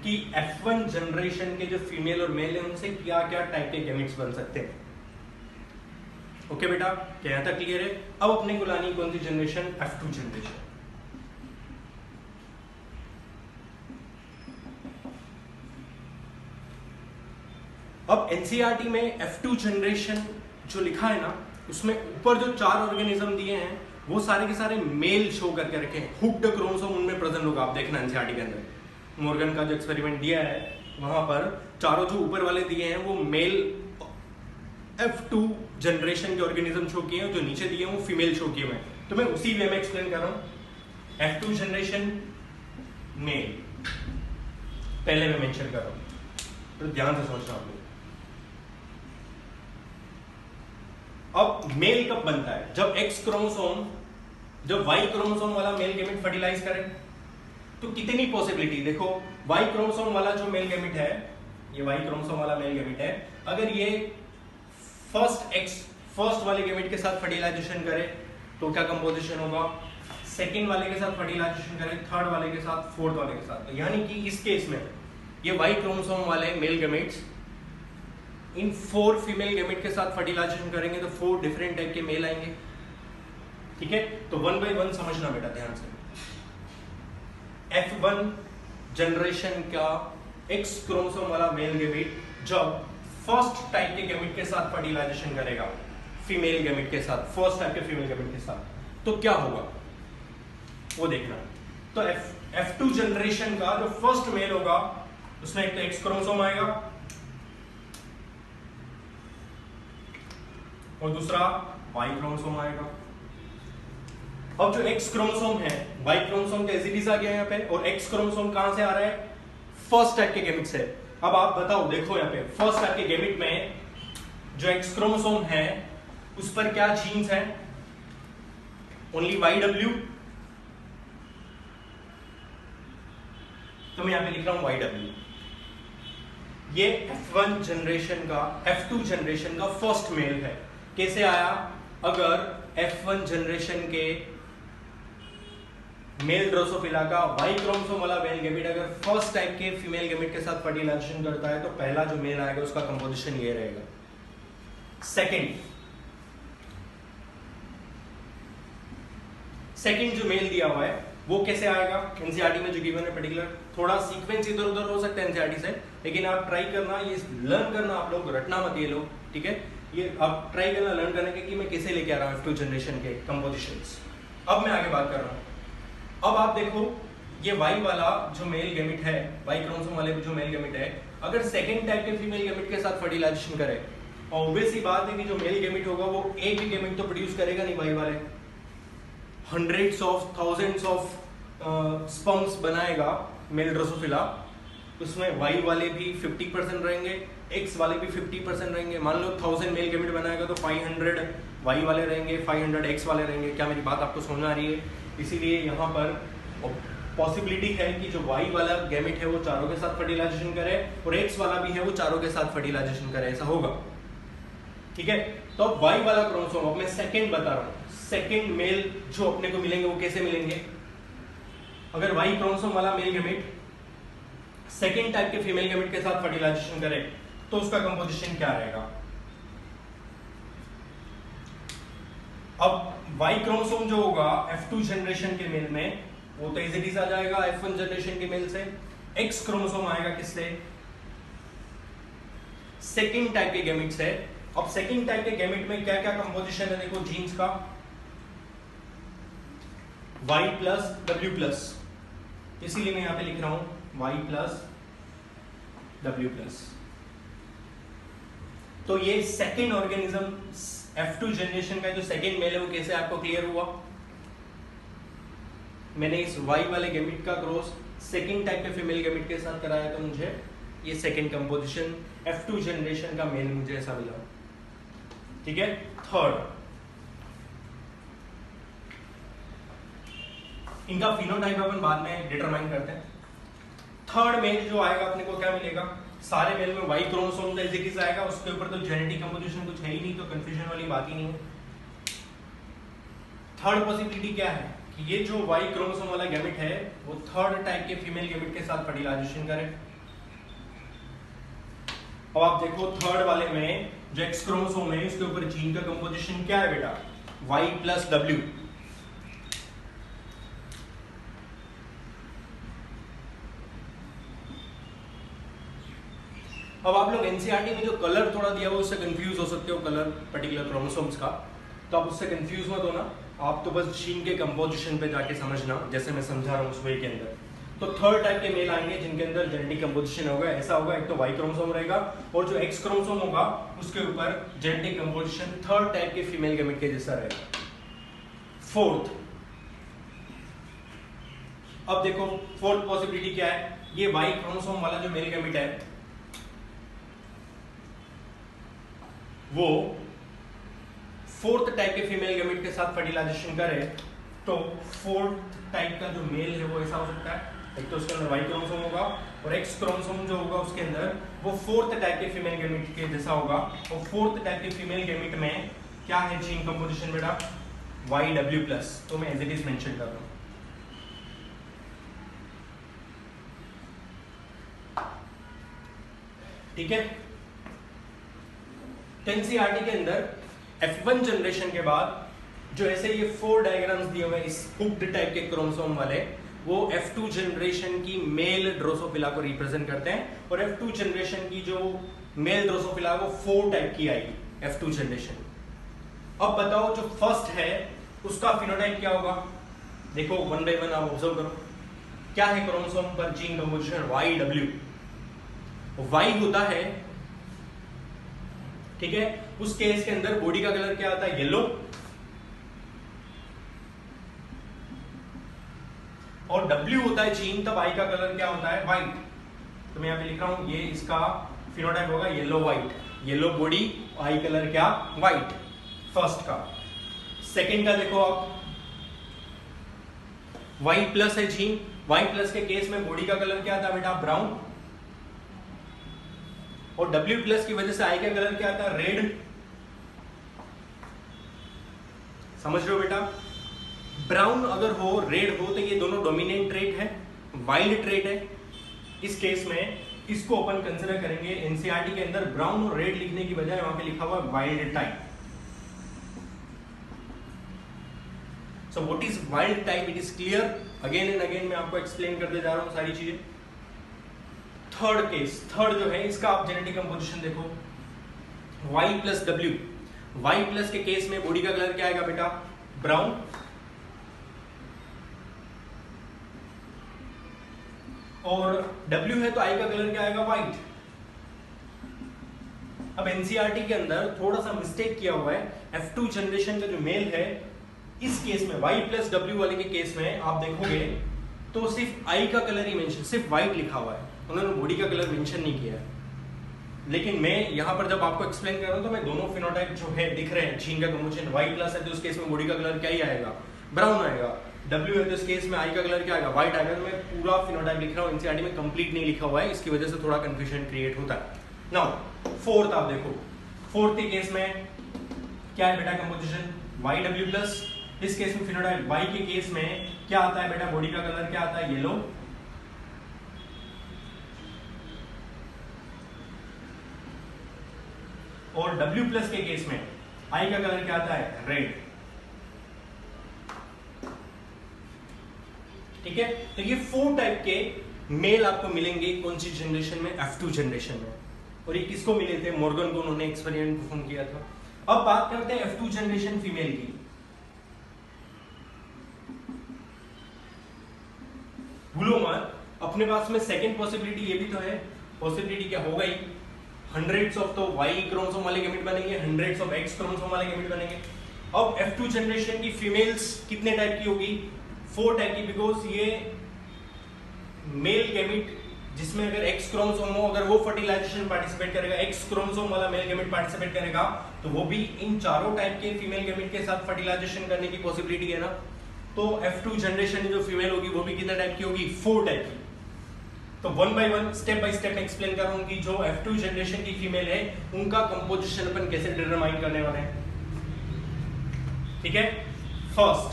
कि F1 जनरेशन के जो फीमेल और मेल है उनसे क्या क्या टाइप के गैमेट्स बन सकते हैं। ओके बेटा, क्या यहां तक क्लियर है? अब अपने को लानी कौन सी जनरेशन? F2 generation. अब एनसीईआरटी में F2 जनरेशन जो लिखा है ना, उसमें ऊपर जो 4 ऑर्गेनिज्म दिए हैं वो सारे के सारे मेल शो करके रखे हैं। हुक्ड क्रोमोसोम उनमें प्रेजेंट होगा, आप देखना एनसीईआरटी के अंदर मॉर्गन का जो एक्सपेरिमेंट दिया है वहां पर चारों जो ऊपर वाले दिए हैं वो मेल F2 जनरेशन के ऑर्गेनिज्म शो किए हैं, जो नीचे दिए हैं वो फीमेल शो किए हुए हैं। तो मैं उसी वे में एक्सप्लेन कर रहा हूं। F2 जनरेशन मेल पहले मैं मेंशन कर रहा हूं, तो ध्यान से सोचना आप लोग। अब मेल कब बनता है? जब X क्रोमोसोम, जब Y क्रोमोसोम वाला मेल गैमेट फर्टिलाइज करे। तो कितनी पॉसिबिलिटी देखो, Y क्रोमोसोम वाला जो मेल गैमेट है, ये Y क्रोमोसोम वाला मेल गैमेट है, अगर ये फर्स्ट वाले गैमेट के साथ फर्टिलाइजेशन करे तो क्या कंपोजिशन होगा? सेकंड वाले के साथ फर्टिलाइजेशन करे, थर्ड वाले के साथ, फोर्थ वाले के साथ। तो यानी कि इस केस में ये Y क्रोमोसोम वाले मेल गैमेट्स इन 4 फीमेल गैमेट के साथ फर्टिलाइजेशन करेंगे तो 4 डिफरेंट टाइप के मेल आएंगे। ठीक है, तो 1 बाय 1 समझना बेटा ध्यान से। F1 जनरेशन का X क्रोमोसोम वाला मेल गैमेट जब फर्स्ट टाइप के गैमेट के साथ फर्टिलाइजेशन करेगा, फीमेल गैमेट के साथ, फर्स्ट टाइप के फीमेल गैमेट के साथ, तो क्या होगा वो देखना। तो F2 जनरेशन का जो फर्स्ट मेल होगा उसमें एक तो X क्रोमोसोम आएगा और दूसरा Y क्रोमोसोम आएगा। अब जो X क्रोमोसोम है, Y क्रोमोसोम का एज आ गया यहाँ पे, और X क्रोमोसोम कहां से आ रहा है? फर्स्ट टाइप के गैमेट से। अब आप बताओ, देखो यहाँ पे फर्स्ट टाइप के गैमेट में जो X क्रोमोसोम है उस पर क्या जीन्स है? Only YW। तो मैं यहाँ पे लिख रहा हूं YW। ये F1 जनरेशन का, F2 जनरेशन का फर्स्ट मेल है। कैसे आया? अगर F1 जनरेशन के मेल ड्रोसोफिला का Y क्रोमोसोम वाला मेल गैमेट अगर फर्स्ट टाइप के फीमेल गैमेट के साथ फर्टिलाइजेशन करता है तो पहला जो मेल आएगा उसका कंपोजिशन ये रहेगा। सेकंड जो मेल दिया हुआ है वो कैसे आएगा? एनसीईआरटी में जो गिवन है पर्टिकुलर, थोड़ा सीक्वेंस इधर उधर हो सकता है एनसीईआरटी से, लेकिन आप ट्राई करना, ये लर्न करना, आप लोग रटना मत ये लोग, ठीक है? ये आप ट्राई करना लर्न करने के कि मैं कैसे लेके आ रहा हूँ F2 जनरेशन के कंपोजिशंस। अब मैं आगे बात कर रहा हूँ। अब आप देखो, ये Y वाला जो मेल गैमेट है, Y क्रोमोसोम वाले जो मेल गैमेट है, अगर सेकंड टाइप के फीमेल गैमेट के साथ फर्टिलाइजेशन करे, ऑब्वियस सी बात है कि जो मेल गैमेट होगा वो एक भी गैमेट तो प्रोड्यूस करेगा नहीं। Y वाले hundreds of thousands of sperms बनाएगा मेल ड्रोसोफिला, उसमें Y वाले भी 50% रहेंगे, X वाले भी 50% रहेंगे। मान लो 1000 मेल गैमेट बनाएगा तो 500 Y वाले रहेंगे, 500 X वाले रहेंगे। क्या मेरी बात आपको समझ आ रही है? इसीलिए यहाँ पर पॉसिबिलिटी है कि जो Y वाला गैमेट है वो चारों के साथ फर्टिलाइजेशन करे और X वाला भी है वो चारों के साथ फर्टिलाइजेशन करे, ऐसा होगा। ठीक है, तो अब Y वाला क्रोमोसोम, अब मैं सेकंड बता रहा हूँ, सेकंड मेल जो अपने को मिलेंगे वो कैसे मिलेंगे? अगर Y क्रोमोसोम वाला मेल गैमेट सेकंड टाइप के फीमेल गैमेट के साथ फर्टिलाइजेशन करे तो उसका कंपोजिशन क्या रहेगा? अब Y क्रोमोसोम जो होगा F2 जनरेशन के मेल में वो तो इजीली आ जाएगा F1 जनरेशन के मेल से। X क्रोमोसोम आएगा किससे? सेकंड टाइप के गैमेट से। अब सेकंड टाइप के गैमेट में क्या क्या कंपोजिशन है देखो जीन्स का, Y प्लस W प्लस, इसीलिए मैं यहां पे लिख रहा हूं Y प्लस W प्लस। तो ये सेकंड ऑर्गेनिज्म F2 जनरेशन का जो सेकंड मेल है वो कैसे आपको क्लियर हुआ? मैंने इस Y वाले गैमेट का क्रॉस सेकंड टाइप के फीमेल गैमेट के साथ कराया तो मुझे ये सेकंड कंपोजिशन F2 जनरेशन का मेल मुझे ऐसा मिला। ठीक है, थर्ड, इनका फिनोटाइप अपन बाद में डिटरमाइन करते हैं। थर्ड मेल जो आएगा अपने को क्या मिलेगा? सारे मेल में Y क्रोमोसोम का एज आएगा, उसके ऊपर तो जेनेटिक कंपोजिशन कुछ है ही नहीं, तो कंफ्यूजन वाली बात ही नहीं है। थर्ड पॉसिबिलिटी क्या है कि ये जो Y क्रोमोसोम वाला गैमेट है वो थर्ड टाइप के फीमेल गैमेट के साथ फर्टिलाइजेशन करे अब आप देखो थर्ड वाले में जो एक्स क्रोमोसोम है उसके ऊपर जीन का कंपोजिशन क्या है बेटा, Y प्लस W। अब आप लोग एनसीईआरटी में जो कलर थोड़ा दिया हुआ उससे कंफ्यूज हो सकते हो, कलर पर्टिकुलर क्रोमोसोम्स का, तो आप उससे कंफ्यूज मत होना, आप तो बस जीन के कंपोजिशन पे जाके समझना जैसे मैं समझा रहा हूँ उस वे के अंदर। तो थर्ड टाइप के मेल आएंगे जिनके अंदर जेनेटिक कंपोजिशन होगा, ऐसा होगा एक तो वाई क्रोमोसोम रहेगा और जो एक्स क्रोमोसोम होगा उसके ऊपर जेनेटिक कंपोजिशन थर्ड टाइप के फीमेल गैमेट के जैसा रहेगा। फोर्थ, अब देखो फोर्थ पॉसिबिलिटी क्या है, ये वाई क्रोमोसोम वाला जो मेल गैमेट है वो फोर्थ टाइप के फीमेल गैमेट के साथ फर्टिलाइजेशन करे, तो फोर्थ टाइप का जो मेल है वो ऐसा हो सकता है, एक तो उसके अंदर वाई क्रोमोसोम होगा और एक्स क्रोमोसोम जो होगा उसके अंदर वो फोर्थ टाइप के फीमेल गैमेट के जैसा होगा। और फोर्थ टाइप के फीमेल गैमेट में क्या है जीन कंपोजिशन बेटा, YW+, तो मैं एज इट इज मेंशन कर रहा हूं। ठीक है, एनसीईआरटी के अंदर F1 जनरेशन के बाद जो ऐसे ये 4 डायग्राम्स दिए हुए इस हुक्ड टाइप के क्रोमोसोम वाले, वो F2 जनरेशन की मेल ड्रोसोफिला को रिप्रेजेंट करते हैं और F2 जनरेशन की जो मेल ड्रोसोफिला वो 4 टाइप की आएगी F2 जनरेशन। अब बताओ जो फर्स्ट है उसका फिनोटाइप क्या होगा, देखो वन बाय वन आप ऑब्जर्व करो, क्या है क्रोमोसोम पर जीन कंपोजिशन YW, Y होता है, ठीक है, उस केस के अंदर बॉडी का कलर क्या आता है, येलो, और W होता है जीन, तब I का कलर क्या होता है, व्हाइट। तो मैं यहां पे लिख रहा हूं ये इसका फिनोटाइप होगा yellow white, yellow body, I colour क्या, व्हाइट, फर्स्ट का। सेकंड का देखो आप, Y+ है जीन, Y+ के केस में बॉडी का कलर क्या आता है बेटा, ब्राउन, और W+ की वजह से I का कलर क्या आता है, रेड। समझ रहे हो बेटा, ब्राउन अगर हो रेड हो तो ये दोनों डोमिनेंट ट्रेट है, वाइल्ड ट्रेट है। इस केस में इसको अपन कंसीडर करेंगे एनसीईआरटी के अंदर ब्राउन और रेड लिखने की बजाय वहां पे लिखा हुआ wild type. So what is wild type, it is clear, again and again मैं आपको एक्सप्लेन करते जा रहा हूं सारी चीजें। थर्ड केस, थर्ड जो है इसका आप जेनेटिक कंपोजिशन देखो, Y+W, Y+ के केस में बॉडी का कलर क्या आएगा बेटा, ब्राउन, और W है तो I का कलर क्या आएगा, व्हाइट। अब एनसीईआरटी के अंदर थोड़ा सा मिस्टेक किया हुआ है, F2 जनरेशन का जो मेल है इस केस में Y+W वाले के केस में आप देखोगे तो सिर्फ I का कलर ही मेंशन, सिर्फ व्हाइट लिखा हुआ है, उन्होंने बॉडी का कलर मेंशन नहीं किया है। लेकिन मैं यहां पर जब आपको एक्सप्लेन कर रहा हूं तो मैं दोनों फिनोटाइप जो है दिख रहे हैं, जीन का कंपोजिशन Y+ है तो उस केस में बॉडी का कलर क्या ही आएगा, ब्राउन आएगा, W है तो इस केस में I का कलर क्या आएगा, व्हाइट आएगा। तो मैं पूरा फिनोटाइप लिख रहा हूं, एनसीईआरटी में कंप्लीट नहीं लिखा हुआ है, इसकी वजह से थोड़ा कंफ्यूजन क्रिएट होता है। नाउ फोर्थ आप देखो, फोर्थ के केस में क्या है बेटा कंपोजिशन, YW+, इस केस में फिनोटाइप Y के केस में क्या आता है बेटा, बॉडी का कलर क्या आता है, येलो, और W+ के केस में I का कलर क्या आता है, रेड। ठीक है, तो ये 4 टाइप के मेल आपको मिलेंगे कौन सी जनरेशन में, F2 जनरेशन में। और ये किसको मिले थे, मॉर्गन को उन्होंने एक्सपेरिमेंट परफॉर्म किया था। अब बात करते हैं F2 जनरेशन फीमेल की। भूलो मत, अपने पास में सेकंड पॉसिबिलिटी ये भी तो है, पॉसिबिलिटी क्या हो गई, हंड्रेड्स ऑफ तो Y क्रोमोसोम वाले गैमेट बनेंगे, हंड्रेड्स ऑफ X क्रोमोसोम वाले गैमेट बनेंगे। अब F2 जनरेशन की फीमेल्स कितने टाइप की होगी, 4 टाइप की, बिकॉज ये मेल गैमेट जिसमें अगर X क्रोमोसोम हो, अगर वो फर्टिलाइजेशन पार्टिसिपेट करेगा, X क्रोमोसोम वाला मेल गैमेट पार्टिसिपेट करेगा, तो वो भी इन चारों टाइप के फीमेल गैमेट के साथ फर्टिलाइजेशन करने की पॉसिबिलिटी है ना। तो F2 जनरेशन जो फीमेल होगी वो भी कितने टाइप की होगी, 4 टाइप की। तो one by one step by step explain कर रहा हूं कि जो F2 जनरेशन की फीमेल है उनका कंपोजिशन अपन कैसे डिटरमाइन करने वाले हैं। ठीक है, फर्स्ट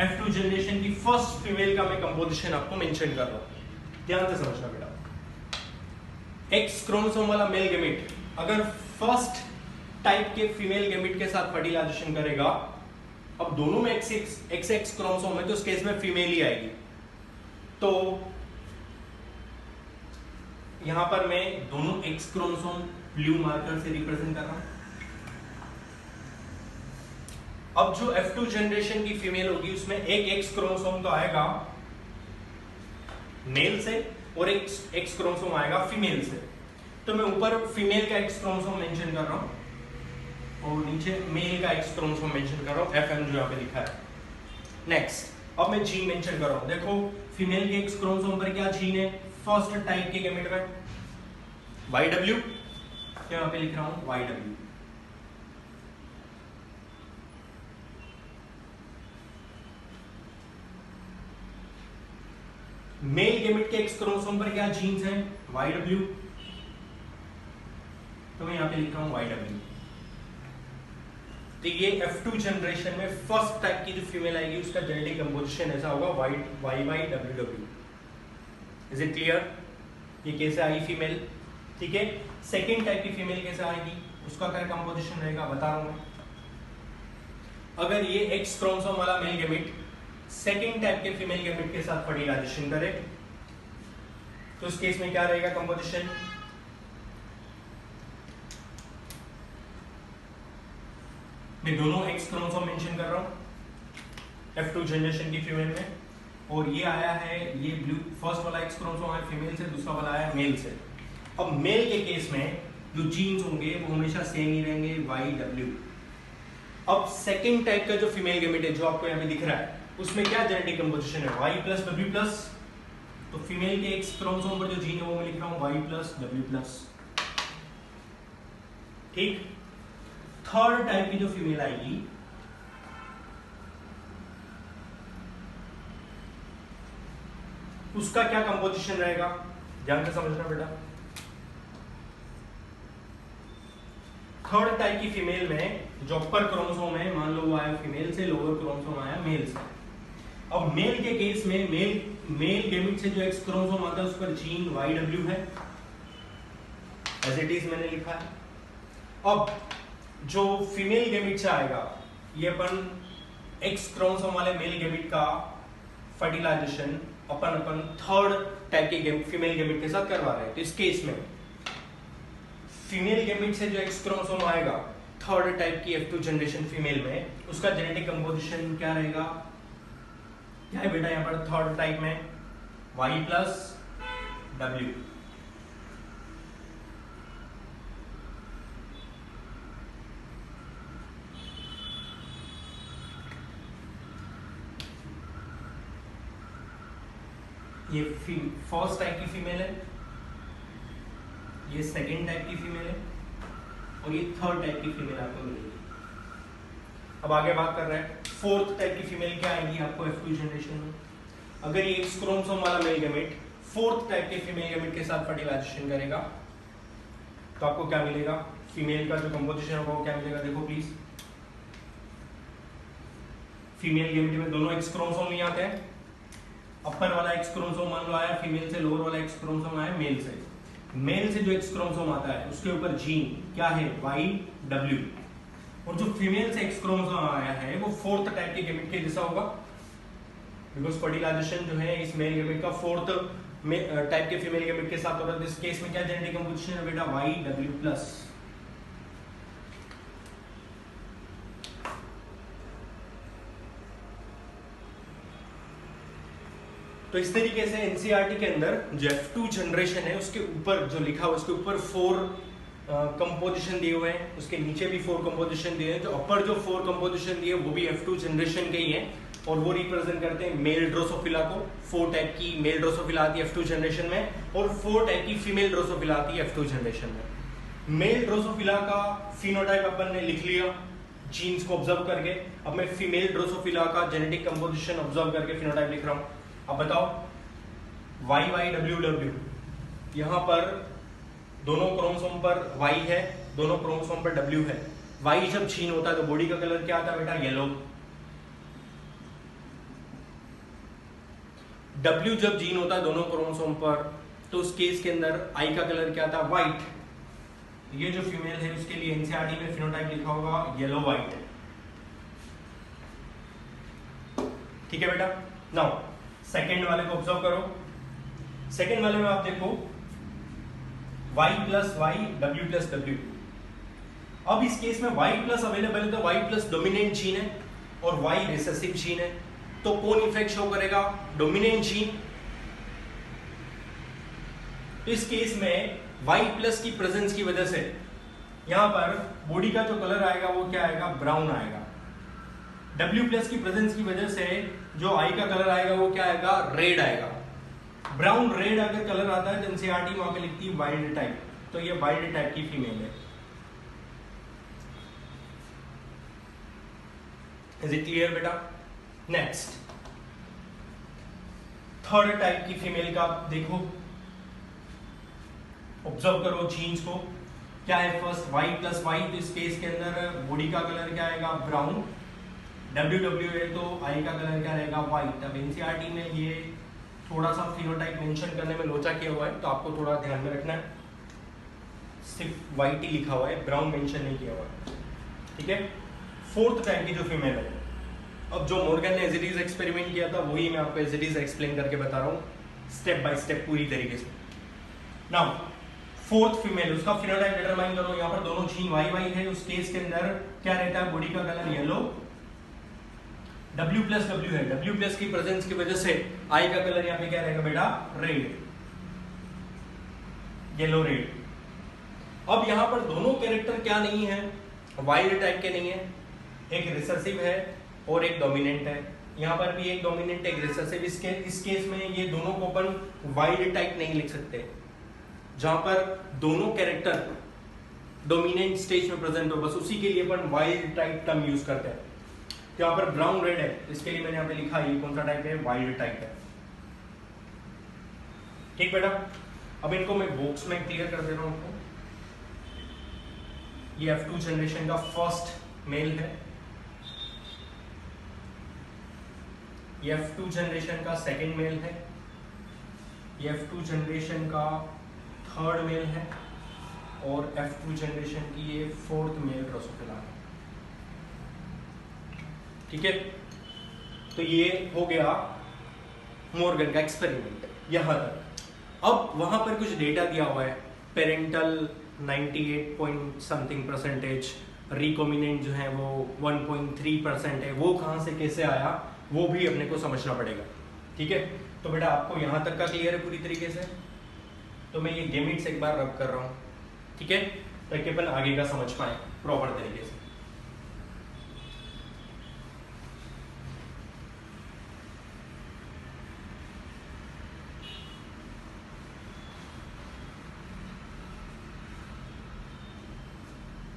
F2 जनरेशन की फर्स्ट फीमेल का मैं कंपोजिशन आपको मेंशन कर रहा हूं, ध्यान से समझना बेटा। एक्स क्रोमोसोम वाला मेल गैमेट अगर फर्स्ट टाइप के फीमेल गैमेट के साथ फर्टिलाइजेशन करेगा, अब दोनों में एक्स क्रोमोसोम है तो उस केस में फीमेल ही आएगी। तो यहां पर मैं दोनों एक्स क्रोमोसोम ब्लू मार्कर से रिप्रेजेंट कर रहा हूं। अब जो F2 जनरेशन की फीमेल होगी उसमें एक एक्स क्रोमोसोम तो आएगा मेल से और एक एक्स क्रोमोसोम आएगा फीमेल से। तो मैं ऊपर फीमेल का एक्स क्रोमोसोम मेंशन कर रहा हूं और नीचे मेल का एक्स क्रोमोसोम मेंशन कर रहा हूं, FM जो यहां पे लिखा है। नेक्स्ट अब मैं जीन मेंशन कर रहा हूं। देखो फीमेल के एक्स क्रोमोसोम पर क्या जीन है, फर्स्ट टाइप के गैमेट में YW, यहां पे लिख रहा हूं YW। मेल गैमेट के एक्स क्रोमोसोम पर क्या जीन्स हैं, YW, तो मैं यहां पे लिख रहा हूं YW। तो ये F2 जनरेशन में फर्स्ट टाइप की जो फीमेल आएगी उसका जेनेटिक कंपोजिशन ऐसा होगा YYWW। Is it clear? ये कैसे आई फीमेल, ठीक है। सेकेंड टाइप की फीमेल कैसे आएगी, उसका क्या कंपोजिशन रहेगा बता रहा हूं मैं। अगर ये एक्स क्रोमोसोम वाला मेल गैमेट सेकेंड टाइप के फीमेल गैमेट के साथ फर्टिलाइजेशन करे तो उस केस में क्या रहेगा कंपोजिशन, मैं दोनों एक्स क्रोमोसोम मेंशन कर रहा हूं F2 जनरेशन की फीमेल में, और ये आया है ये ब्लू, फर्स्ट वाला एक्स क्रोमोसोम आया फीमेल से, दूसरा वाला आया मेल से। अब मेल के केस में जो जीन्स होंगे वो हमेशा सेम ही रहेंगे YW। अब सेकेंड टाइप का जो फीमेल गैमेट है जो आपको यहाँ पे दिख रहा है उसमें क्या जेनेटिक कंपोजिशन है Y+W+। तो फीमेल के एक्स क्रोमोसोम पर जो जीन है वो मैं लिख रहा हूं Y+W+, ठीक। थर्ड टाइप की जो फीमेल आएगी उसका क्या कंपोजिशन रहेगा, ध्यान से समझना बेटा। थर्ड टाइप की फीमेल में जो अपर क्रोमोसोम है मान लो वो आया फीमेल से, लोअर क्रोमोसोम आया मेल से। अब मेल के केस में मेल गैमेट से जो एक्स क्रोमोसोम आता है उस पर जीन YW है, एज इट इज मैंने लिखा है। अब जो फीमेल गैमेट से आएगा ये अपन एक्स क्रोमोसोम वाले मेल गैमेट का फर्टिलाइजेशन अपन थर्ड टाइप के फीमेल गैमेट के साथ करवा रहे हैं। तो इस केस में फीमेल गैमेट से जो एक्स क्रोमोसोम आएगा थर्ड टाइप की F2 जनरेशन फीमेल में उसका जेनेटिक कंपोजिशन क्या रहेगा, क्या है बेटा यहाँ पर थर्ड टाइप में Y+W। ये फर्स्ट टाइप की फीमेल है, ये सेकेंड टाइप की फीमेल है और ये थर्ड टाइप की फीमेल आपको मिलेगी। अब आगे बात कर रहे हैं फोर्थ टाइप की फीमेल क्या आएगी आपको F2 जनरेशन में। अगर ये एक्स क्रोमोसोम वाला मेल गैमेट फोर्थ टाइप के फीमेल गैमेट के साथ फर्टिलाइजेशन करेगा तो आपको क्या मिलेगा, फीमेल का जो कंपोजिशन होगा वो क्या मिलेगा, देखो प्लीज। फीमेल गैमेट में दोनों एक्स क्रोमोसोम नहीं आते हैं, अपर वाला एक्स क्रोमोसोम मान लो आया फीमेल से, लोअर वाला एक्स क्रोमोसोम आया मेल से। मेल से जो एक्स क्रोमोसोम आता है उसके ऊपर जीन क्या है YW, और जो फीमेल से एक्स क्रोमोसोम आया है वो फोर्थ टाइप के गैमेट के जैसा होगा, बिकॉज फर्टिलाइजेशन जो है इस मेल गैमेट का फोर्थ टाइप के फीमेल गैमेट के साथ होता है। इस केस में क्या जेनेटिक कंपोजिशन है बेटा YW+। तो इस तरीके से एनसीईआरटी के अंदर जो F2 जनरेशन है उसके ऊपर जो लिखा हुआ उसके ऊपर 4 कंपोजिशन दिए हुए हैं, उसके नीचे भी 4 कंपोजिशन दिए हैं। जो अपर जो 4 कंपोजिशन दिए वो भी F2 जनरेशन के ही हैं और वो रिप्रेजेंट करते हैं मेल ड्रोसोफिला को। 4 टाइप की मेल ड्रोसोफिला आती है F2 जनरेशन में और 4 टाइप की फीमेल ड्रोसोफिला आती है F2 जनरेशन में। मेल ड्रोसोफिला का फिनोटाइप अपन ने लिख लिया जीन्स को ऑब्जर्व करके। अब मैं फीमेल ड्रोसोफिला का जेनेटिक कंपोजिशन ऑब्जर्व करके फिनोटाइप लिख रहा हूँ। अब बताओ YYWW, यहां पर दोनों क्रोमोसोम पर Y है, दोनों क्रोमोसोम पर W है। Y जब जीन होता है तो बॉडी का कलर क्या आता है बेटा, येलो। W जब जीन होता है दोनों क्रोमोसोम पर तो उस केस के अंदर आई का कलर क्या था, व्हाइट। ये जो फीमेल है उसके लिए एनसीईआरटी में फिनोटाइप लिखा होगा येलो व्हाइट। ठीक है बेटा। नाउ सेकंड वाले को ऑब्जर्व करो। सेकंड वाले में आप देखो y plus Y w plus w। अब इस केस में y प्लस अवेलेबल है तो y प्लस डोमिनेंट जीन है और y रिसेसिव जीन है, तो कौन इफेक्ट शो करेगा, डोमिनेंट जीन। तो इस केस में y प्लस की प्रेजेंस की वजह से यहां पर बॉडी का जो कलर आएगा वो क्या आएगा, ब्राउन आएगा। W प्लस की प्रेजेंस की वजह से जो I का कलर आएगा वो क्या आएगा, रेड आएगा। ब्राउन रेड अगर कलर आता है तो एनसीईआरटी वहां पे लिखती है वाइल्ड टाइप, तो ये वाइल्ड टाइप की फीमेल है। इज इट क्लियर बेटा? नेक्स्ट थर्ड टाइप की फीमेल का देखो, ऑब्जर्व करो जीन्स को। क्या है, फर्स्ट y प्लस वाई, तो इस केस के अंदर बॉडी का कलर क्या आएगा, ब्राउन। WW है तो I का कलर क्या रहेगा, व्हाइट। अब एनसीईआरटी में ये थोड़ा सा फिनोटाइप मेंशन करने में लोचा किया हुआ है, तो आपको थोड़ा ध्यान में रखना है। सिर्फ व्हाइट ही लिखा हुआ है, ब्राउन मेंशन नहीं किया हुआ है। ठीक है। फोर्थ टाइप की जो फीमेल है, अब जो मॉर्गन ने एज इट इज एक्सपेरिमेंट किया था वही मैं आपको एज इट इज एक्सप्लेन करके बता रहा हूँ स्टेप बाय स्टेप पूरी तरीके से। नाउ फोर्थ फीमेल, उसका फिनोटाइप डिटरमाइन करो। यहाँ पर दोनों जीन YY है, उस केस के अंदर क्या रहता है, बॉडी का colour yellow. W plus W है, W प्लस की प्रेजेंस की वजह से I का कलर यहाँ पे क्या रहेगा बेटा, रेड, येलो रेड। अब यहाँ पर दोनों कैरेक्टर क्या नहीं है, वाइल्ड टाइप के नहीं है, एक रिसेसिव है और एक डोमिनेंट है। यहाँ पर भी एक डोमिनेंट एक रिसेसिव। इस केस में ये दोनों को अपन वाइल्ड टाइप नहीं लिख सकते, जहां पर दोनों कैरेक्टर डोमिनेंट स्टेज में प्रेजेंट हो, बस उसी के लिए अपन वाइल्ड टाइप टर्म यूज करते हैं। यहाँ पर ब्राउन रेड है, इसके लिए मैंने यहाँ पे लिखा है कौन सा टाइप है, वाइल्ड टाइप है। ठीक बेटा। अब इनको मैं बॉक्स में क्लियर कर दे रहा हूं आपको। ये F2 जनरेशन का फर्स्ट मेल है, ये F2 जनरेशन का सेकंड मेल है, ये F2 जनरेशन का थर्ड मेल है और F2 जनरेशन की ये फोर्थ मेल ड्रोसोफिला है। ठीक है। तो ये हो गया मॉर्गन का एक्सपेरिमेंट यहां तक। अब वहां पर कुछ डेटा दिया हुआ है, पेरेंटल 98 पॉइंट समथिंग %, रिकॉम्बिनेंट जो है वो 1.3% है। वो कहां से कैसे आया वो भी अपने को समझना पड़ेगा। ठीक है। तो बेटा आपको यहां तक का क्लियर है पूरी तरीके से। तो मैं ये गेमिट्स एक बार रब कर रहा हूं, ठीक है, ताकि अपन आगे का समझ पाए प्रॉपर तरीके से।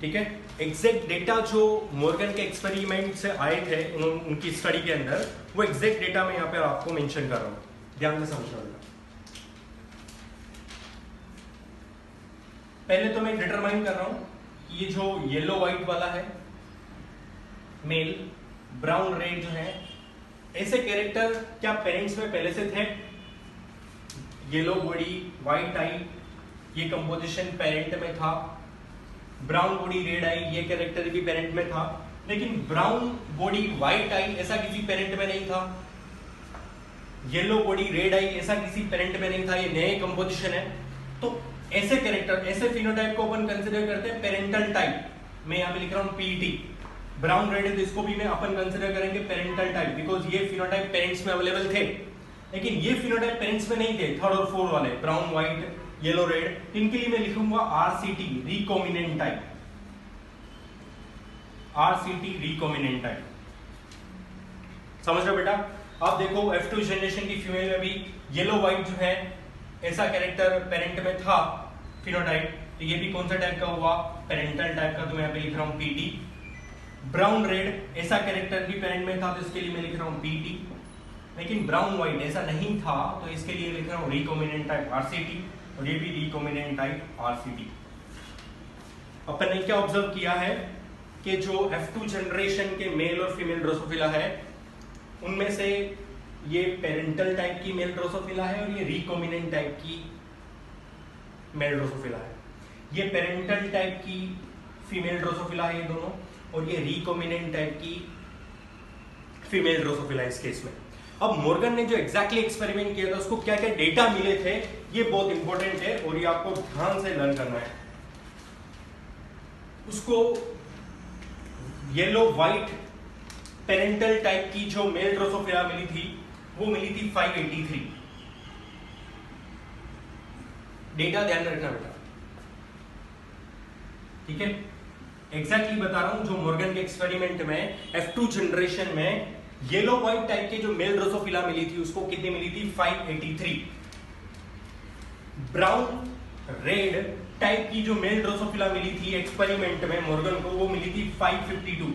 ठीक है। एग्जैक्ट डेटा जो मॉर्गन के एक्सपेरिमेंट से आए थे उनकी स्टडी के अंदर, वो एग्जैक्ट डेटा मैं यहाँ पे आपको मेंशन कर रहा हूँ, ध्यान से समझना होगा। पहले तो मैं डिटरमाइन कर रहा हूं कि ये जो येलो व्हाइट वाला है मेल, ब्राउन रेड जो है, ऐसे कैरेक्टर क्या पेरेंट्स में पहले से थे। येलो बॉडी व्हाइट आई, ये कंपोजिशन पेरेंट में था। ब्राउन बॉडी रेड आई, ये कैरेक्टर भी पेरेंट में था। लेकिन ब्राउन बॉडी व्हाइट आई ऐसा किसी पेरेंट में नहीं था। येलो बॉडी रेड आई ऐसा किसी पेरेंट में नहीं था। ये नए कंपोजिशन है। तो ऐसे कैरेक्टर, ऐसे फिनोटाइप को अपन कंसीडर करते हैं पेरेंटल टाइप। मैं यहाँ पे लिख रहा हूँ पीटी। ब्राउन रेड है तो इसको भी मैं अपन कंसीडर करेंगे पेरेंटल टाइप, बिकॉज ये फिनोटाइप पेरेंट्स में अवेलेबल थे। लेकिन ये फिनोटाइप पेरेंट्स में नहीं थे, थर्ड और फोर्थ वाले, ब्राउन व्हाइट येलो रेड। इनके लिए मैं लिखूंगा RCT, recombinant type. RCT recombinant type. समझ रहे हो बेटा? अब देखो F2 जनरेशन की फीमेल में भी येलो व्हाइट जो है ऐसा कैरेक्टर पेरेंट में था फिनोटाइप, तो ये भी कौन सा टाइप का हुआ, पेरेंटल टाइप का। तो मैं यहाँ पे लिख रहा हूँ PT। ब्राउन रेड ऐसा कैरेक्टर भी पेरेंट में था, तो इसके लिए मैं लिख रहा हूँ PT। लेकिन ब्राउन व्हाइट ऐसा नहीं था, तो इसके लिए लिख रहा हूँ रिकॉम्बिनेंट टाइप RCT, और ये भी रिकॉम्बिनेंट टाइप RCT। अपन ने क्या ऑब्जर्व किया है कि जो F2 जनरेशन के मेल और फीमेल ड्रोसोफिला है, उनमें से ये पेरेंटल टाइप की मेल ड्रोसोफिला है और ये रिकॉम्बिनेंट टाइप की मेल ड्रोसोफिला है। ये पेरेंटल टाइप की फीमेल ड्रोसोफिला है ये दोनों, और ये रिकॉम्बिनेंट टाइप की फीमेल ड्रोसोफिला इस केस में। अब मॉर्गन ने जो एग्जैक्टली एक्सपेरिमेंट किया था उसको क्या क्या डेटा मिले थे ये बहुत इंपॉर्टेंट है और ये आपको ध्यान से लर्न करना है। उसको येलो व्हाइट पेरेंटल टाइप की जो मेल ड्रोसोफिला मिली थी वो मिली थी 583। डेटा ध्यान रखना बेटा, ठीक है। एग्जैक्टली बता रहा हूं, जो मॉर्गन के एक्सपेरिमेंट में F2 जनरेशन में येलो व्हाइट टाइप की जो मेल ड्रोसोफिला मिली थी उसको कितनी मिली थी 583। ब्राउन रेड टाइप की जो मेल ड्रोसोफिला मिली थी एक्सपेरिमेंट में मॉर्गन को वो मिली थी 552।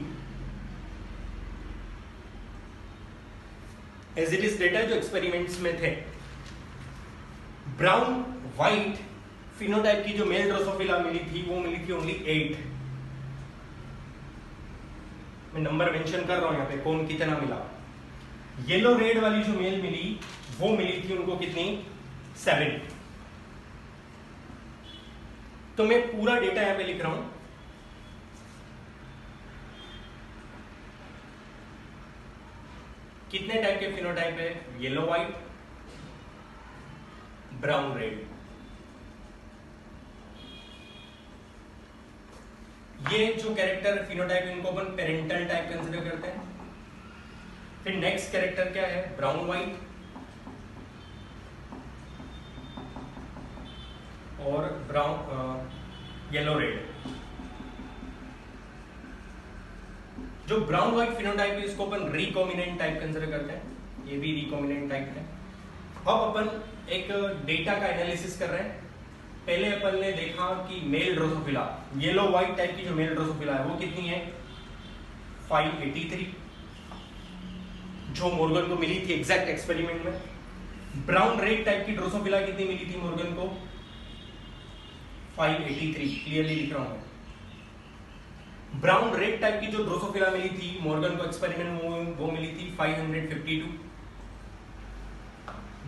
एज इट इज डेटा जो एक्सपेरिमेंट्स में थे। ब्राउन व्हाइट फिनोटाइप की जो मेल ड्रोसोफिला मिली थी वो मिली थी ओनली 8। मैं नंबर मेंशन कर रहा हूं यहां पे कौन कितना मिला। येलो रेड वाली जो मेल मिली वो मिली थी उनको कितनी 7। तो मैं पूरा डेटा यहां पे लिख रहा हूं। कितने टाइप के फिनोटाइप है, येलो व्हाइट, ब्राउन रेड। ये जो कैरेक्टर फिनोटाइप इनको अपन पेरेंटल टाइप कंसीडर करते हैं। फिर नेक्स्ट कैरेक्टर क्या है, ब्राउन व्हाइट और ब्राउन येलो रेड। जो ब्राउन व्हाइट फिनोटाइप है इसको अपन रिकॉम्बिनेंट टाइप कंसीडर करते हैं, ये भी रिकॉम्बिनेंट टाइप है। अब अपन एक डेटा का एनालिसिस कर रहे हैं। पहले अपन ने देखा कि male Drosophila yellow white type की जो मेल ड्रोसोफिला है वो कितनी है 583, जो मॉर्गन को मिली थी एग्जैक्ट एक्सपेरिमेंट में। ब्राउन रेड टाइप की ड्रोसोफिला कितनी मिली थी मॉर्गन को 583, क्लियरली लिख रहा हूं। ब्राउन रेड टाइप की जो ड्रोसोफिला मिली थी मॉर्गन को एक्सपेरिमेंट में वो मिली थी 552।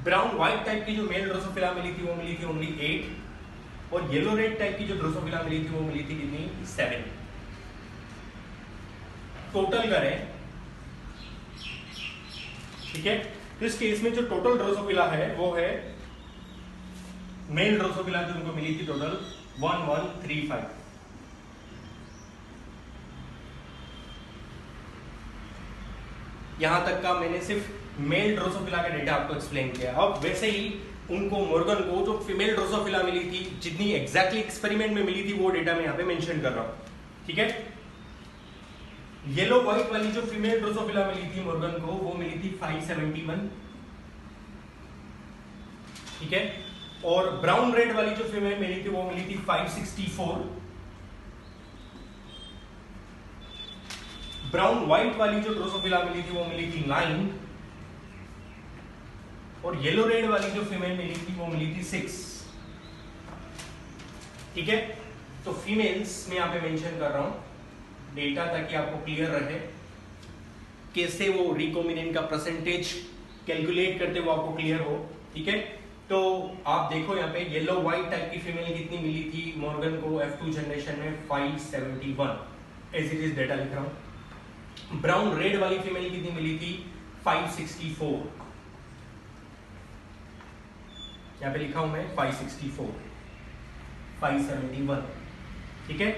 ब्राउन व्हाइट टाइप की जो मेल ड्रोसोफिला मिली थी वो मिली थी ओनली 8, और येलो रेड टाइप की जो ड्रोसोफिला मिली थी वो मिली थी कितनी 7। टोटल करें, ठीक है। तो इस केस में जो टोटल ड्रोसोफिला है वो है मेल ड्रोसोफिला जो उनको मिली थी टोटल 1135। यहां तक का मैंने सिर्फ मेल ड्रोसोफिला का डेटा आपको एक्सप्लेन किया। अब वैसे ही उनको मॉर्गन को जो फीमेल ड्रोसोफिला मिली थी जितनी एग्जैक्टली एक्सपेरिमेंट में मिली थी वो डेटा मैं यहां पे मेंशन कर रहा हूं, ठीक है। येलो व्हाइट वाली जो फीमेल ड्रोसोफिला मिली थी मॉर्गन को वो मिली थी 571, ठीक है। और ब्राउन रेड वाली जो फीमेल मिली थी वो मिली थी 564। ब्राउन व्हाइट वाली जो ड्रोसोफिला मिली थी वो मिली थी 9, और येलो रेड वाली जो फीमेल मिली थी वो मिली थी 6, ठीक है। तो फीमेल्स में यहां पे मेंशन कर रहा हूं डेटा ताकि आपको क्लियर रहे कैसे वो रिकॉम्बिनेंट का परसेंटेज कैलकुलेट करते वो आपको क्लियर हो, ठीक है। तो आप देखो यहाँ पे येलो व्हाइट टाइप की फीमेल कितनी मिली थी मॉर्गन को F2 जनरेशन में 571, एज इट इज डेटा लिख रहा हूं। ब्राउन रेड वाली फीमेल कितनी मिली थी 564, यहां पे लिखा हूं मैं 564, 571, ठीक है।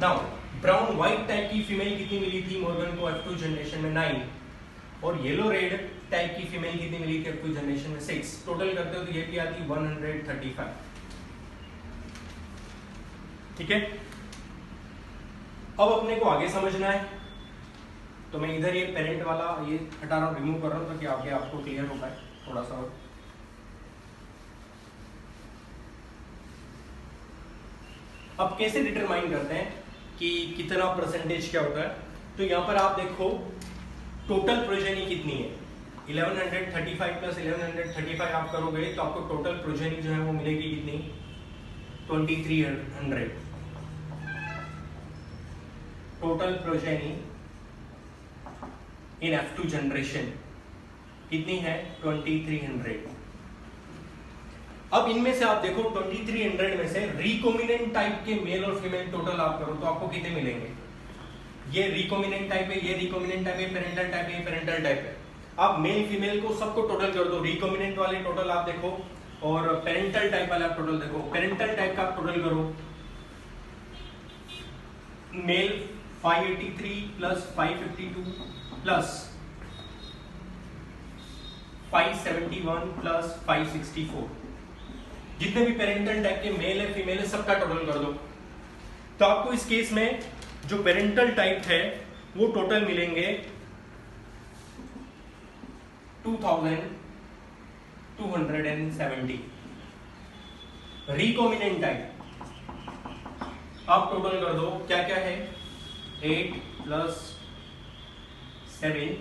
नाउ ब्राउन व्हाइट टाइप की फीमेल कितनी मिली थी मॉर्गन को F2 जनरेशन में 9, और येलो रेड टाइप की फीमेल कितनी मिली थी F2 जनरेशन में 6। टोटल करते हो तो ये भी आती 135, ठीक है। अब अपने को आगे समझना है, तो मैं इधर ये पेरेंट वाला ये हटा रहा हूं, रिमूव कर रहा हूं ताकि आगे आपको क्लियर हो पाए थोड़ा सा और। अब कैसे डिटरमाइन करते हैं कि कितना परसेंटेज क्या होता है, तो यहां पर आप देखो टोटल प्रोजेनी कितनी है 1135 प्लस 1135 आप करोगे तो आपको टोटल प्रोजेनी जो है वो मिलेगी कितनी 2300। टोटल प्रोजेनी इन F2 जनरेशन कितनी है 2300। अब इनमें से आप देखो 2300 में से रिकॉम्बिनेंट टाइप के मेल और फीमेल टोटल आप करो तो आपको कितने मिलेंगे? ये रिकॉम्बिनेंट टाइप है, ये रिकॉम्बिनेंट टाइप है, पेरेंटल टाइप है, पेरेंटल टाइप है। आप मेल फीमेल को सबको टोटल कर दो, रिकॉम्बिनेंट वाले टोटल आप देखो और पेरेंटल टाइप वाले आप टोटल देखो। पेरेंटल टाइप का आप टोटल करो, मेल 583 प्लस 552 प्लस 571 प्लस 564, जितने भी पेरेंटल टाइप के मेल है फीमेल है सबका टोटल कर दो। तो आपको इस केस में जो पेरेंटल टाइप है वो टोटल मिलेंगे 2270। रिकॉम्बिनेंट टाइप आप टोटल कर दो, क्या क्या है? 8 प्लस 7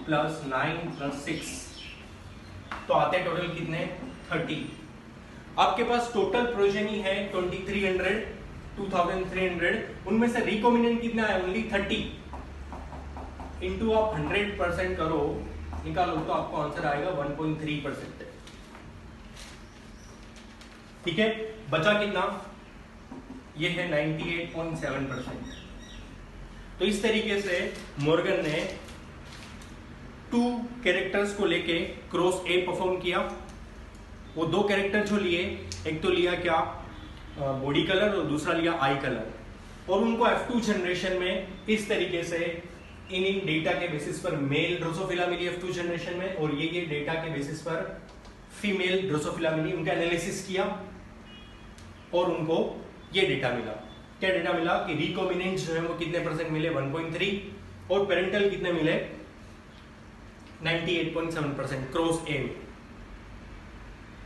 प्लस 9 प्लस 6, तो आते हैं टोटल कितने? 30। आपके पास टोटल प्रोजेनी है 2300, उनमें से रिकॉम्बिनेंट कितना है? ओनली 30। इंटू आप 100% करो, निकालो तो आपको आंसर आएगा 1.3%। ठीक है, बचा कितना? ये है 98.7%। तो इस तरीके से मॉर्गन ने 2 कैरेक्टर्स को लेके क्रॉस ए परफॉर्म किया। वो 2 कैरेक्टर जो लिए, एक तो लिया क्या? बॉडी कलर और दूसरा लिया आई कलर, और उनको F2 जनरेशन में इस तरीके से इन डेटा के बेसिस पर मेल ड्रोसोफिला मिली F2 जनरेशन में, और ये डेटा के बेसिस पर फीमेल ड्रोसोफिला मिली। उनका एनालिसिस किया और उनको ये डेटा मिला। क्या डेटा मिला? कि रिकॉम्बिनेंट जो है वो कितने परसेंट मिले? 1.3, और पेरेंटल कितने मिले? 98.7% क्रॉस ए में।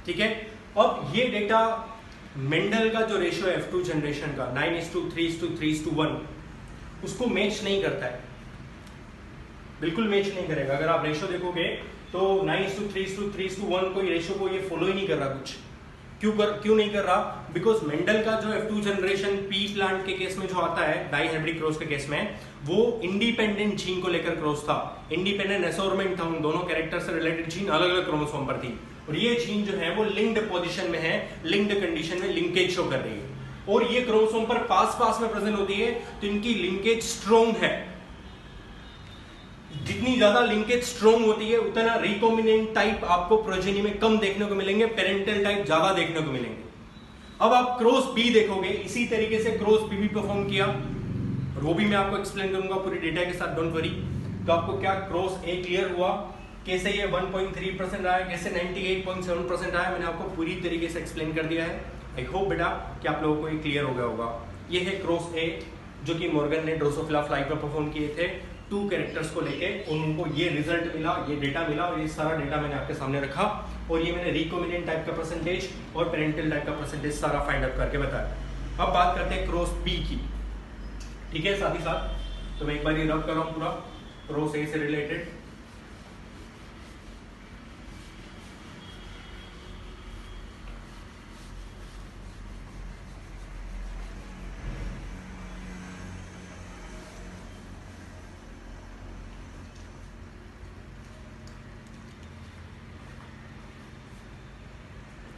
ठीक है, अब ये डेटा मेंडल का जो रेशियो है F2 जनरेशन का 9:3:3:1 उसको मैच नहीं करता है, बिल्कुल मैच नहीं करेगा। अगर आप रेशियो देखोगे तो 9:3:3:1 कोई रेशियो को ये फॉलो ही नहीं कर रहा कुछ। क्यों नहीं कर रहा? बिकॉज मेंडल का जो F2 जनरेशन पी प्लांट के केस में जो आता है, डाई हाइब्रिड क्रॉस के केस में, वो इंडिपेंडेंट जीन को लेकर क्रॉस था, इंडिपेंडेंट असाइनमेंट था, उन दोनों कैरेक्टर से रिलेटेड जीन अलग अलग क्रोमोसोम पर थी, और ये जीन जो है वो लिंक्ड पोजीशन में है, लिंक्ड कंडीशन में लिंकेज शो कर रही है, और ये क्रोमोसोम पर पास में प्रेजेंट होती है, तो इनकी लिंकेज स्ट्रॉन्ग है। जितनी ज्यादा लिंकेज स्ट्रॉन्ग होती है उतना रिकॉम्बिनेंट टाइप आपको प्रोजेनी में कम देखने को मिलेंगे, पेरेंटल टाइप ज्यादा देखने को मिलेंगे। अब आप क्रॉस बी देखोगे, इसी तरीके से क्रॉस बी भी परफॉर्म किया, और वो भी मैं आपको एक्सप्लेन करूंगा पूरी डेटा के साथ, डोंट वरी। तो आपको क्या क्रॉस ए क्लियर हुआ, कैसे ये 1.3% आया, कैसे 98.7% आया, मैंने आपको पूरी तरीके से एक्सप्लेन कर दिया है। आई होप बेटा कि आप लोगों को ये क्लियर हो गया होगा। ये है क्रॉस ए जो कि मॉर्गन ने ड्रोसोफिला फ्लाई पर परफॉर्म किए थे 2 कैरेक्टर्स को लेके, और उनको ये रिजल्ट मिला, ये डेटा मिला, और ये सारा डेटा मैंने आपके सामने रखा, और ये मैंने रिकॉम्बिनेंट टाइप का परसेंटेज और पेरेंटल टाइप का परसेंटेज सारा फाइंड आउट करके बताया। अब बात करते हैं क्रॉस बी की। ठीक है, साथ ही साथ तो मैं एक बार ये रब कर रहा हूँ पूरा क्रॉस ए से रिलेटेड।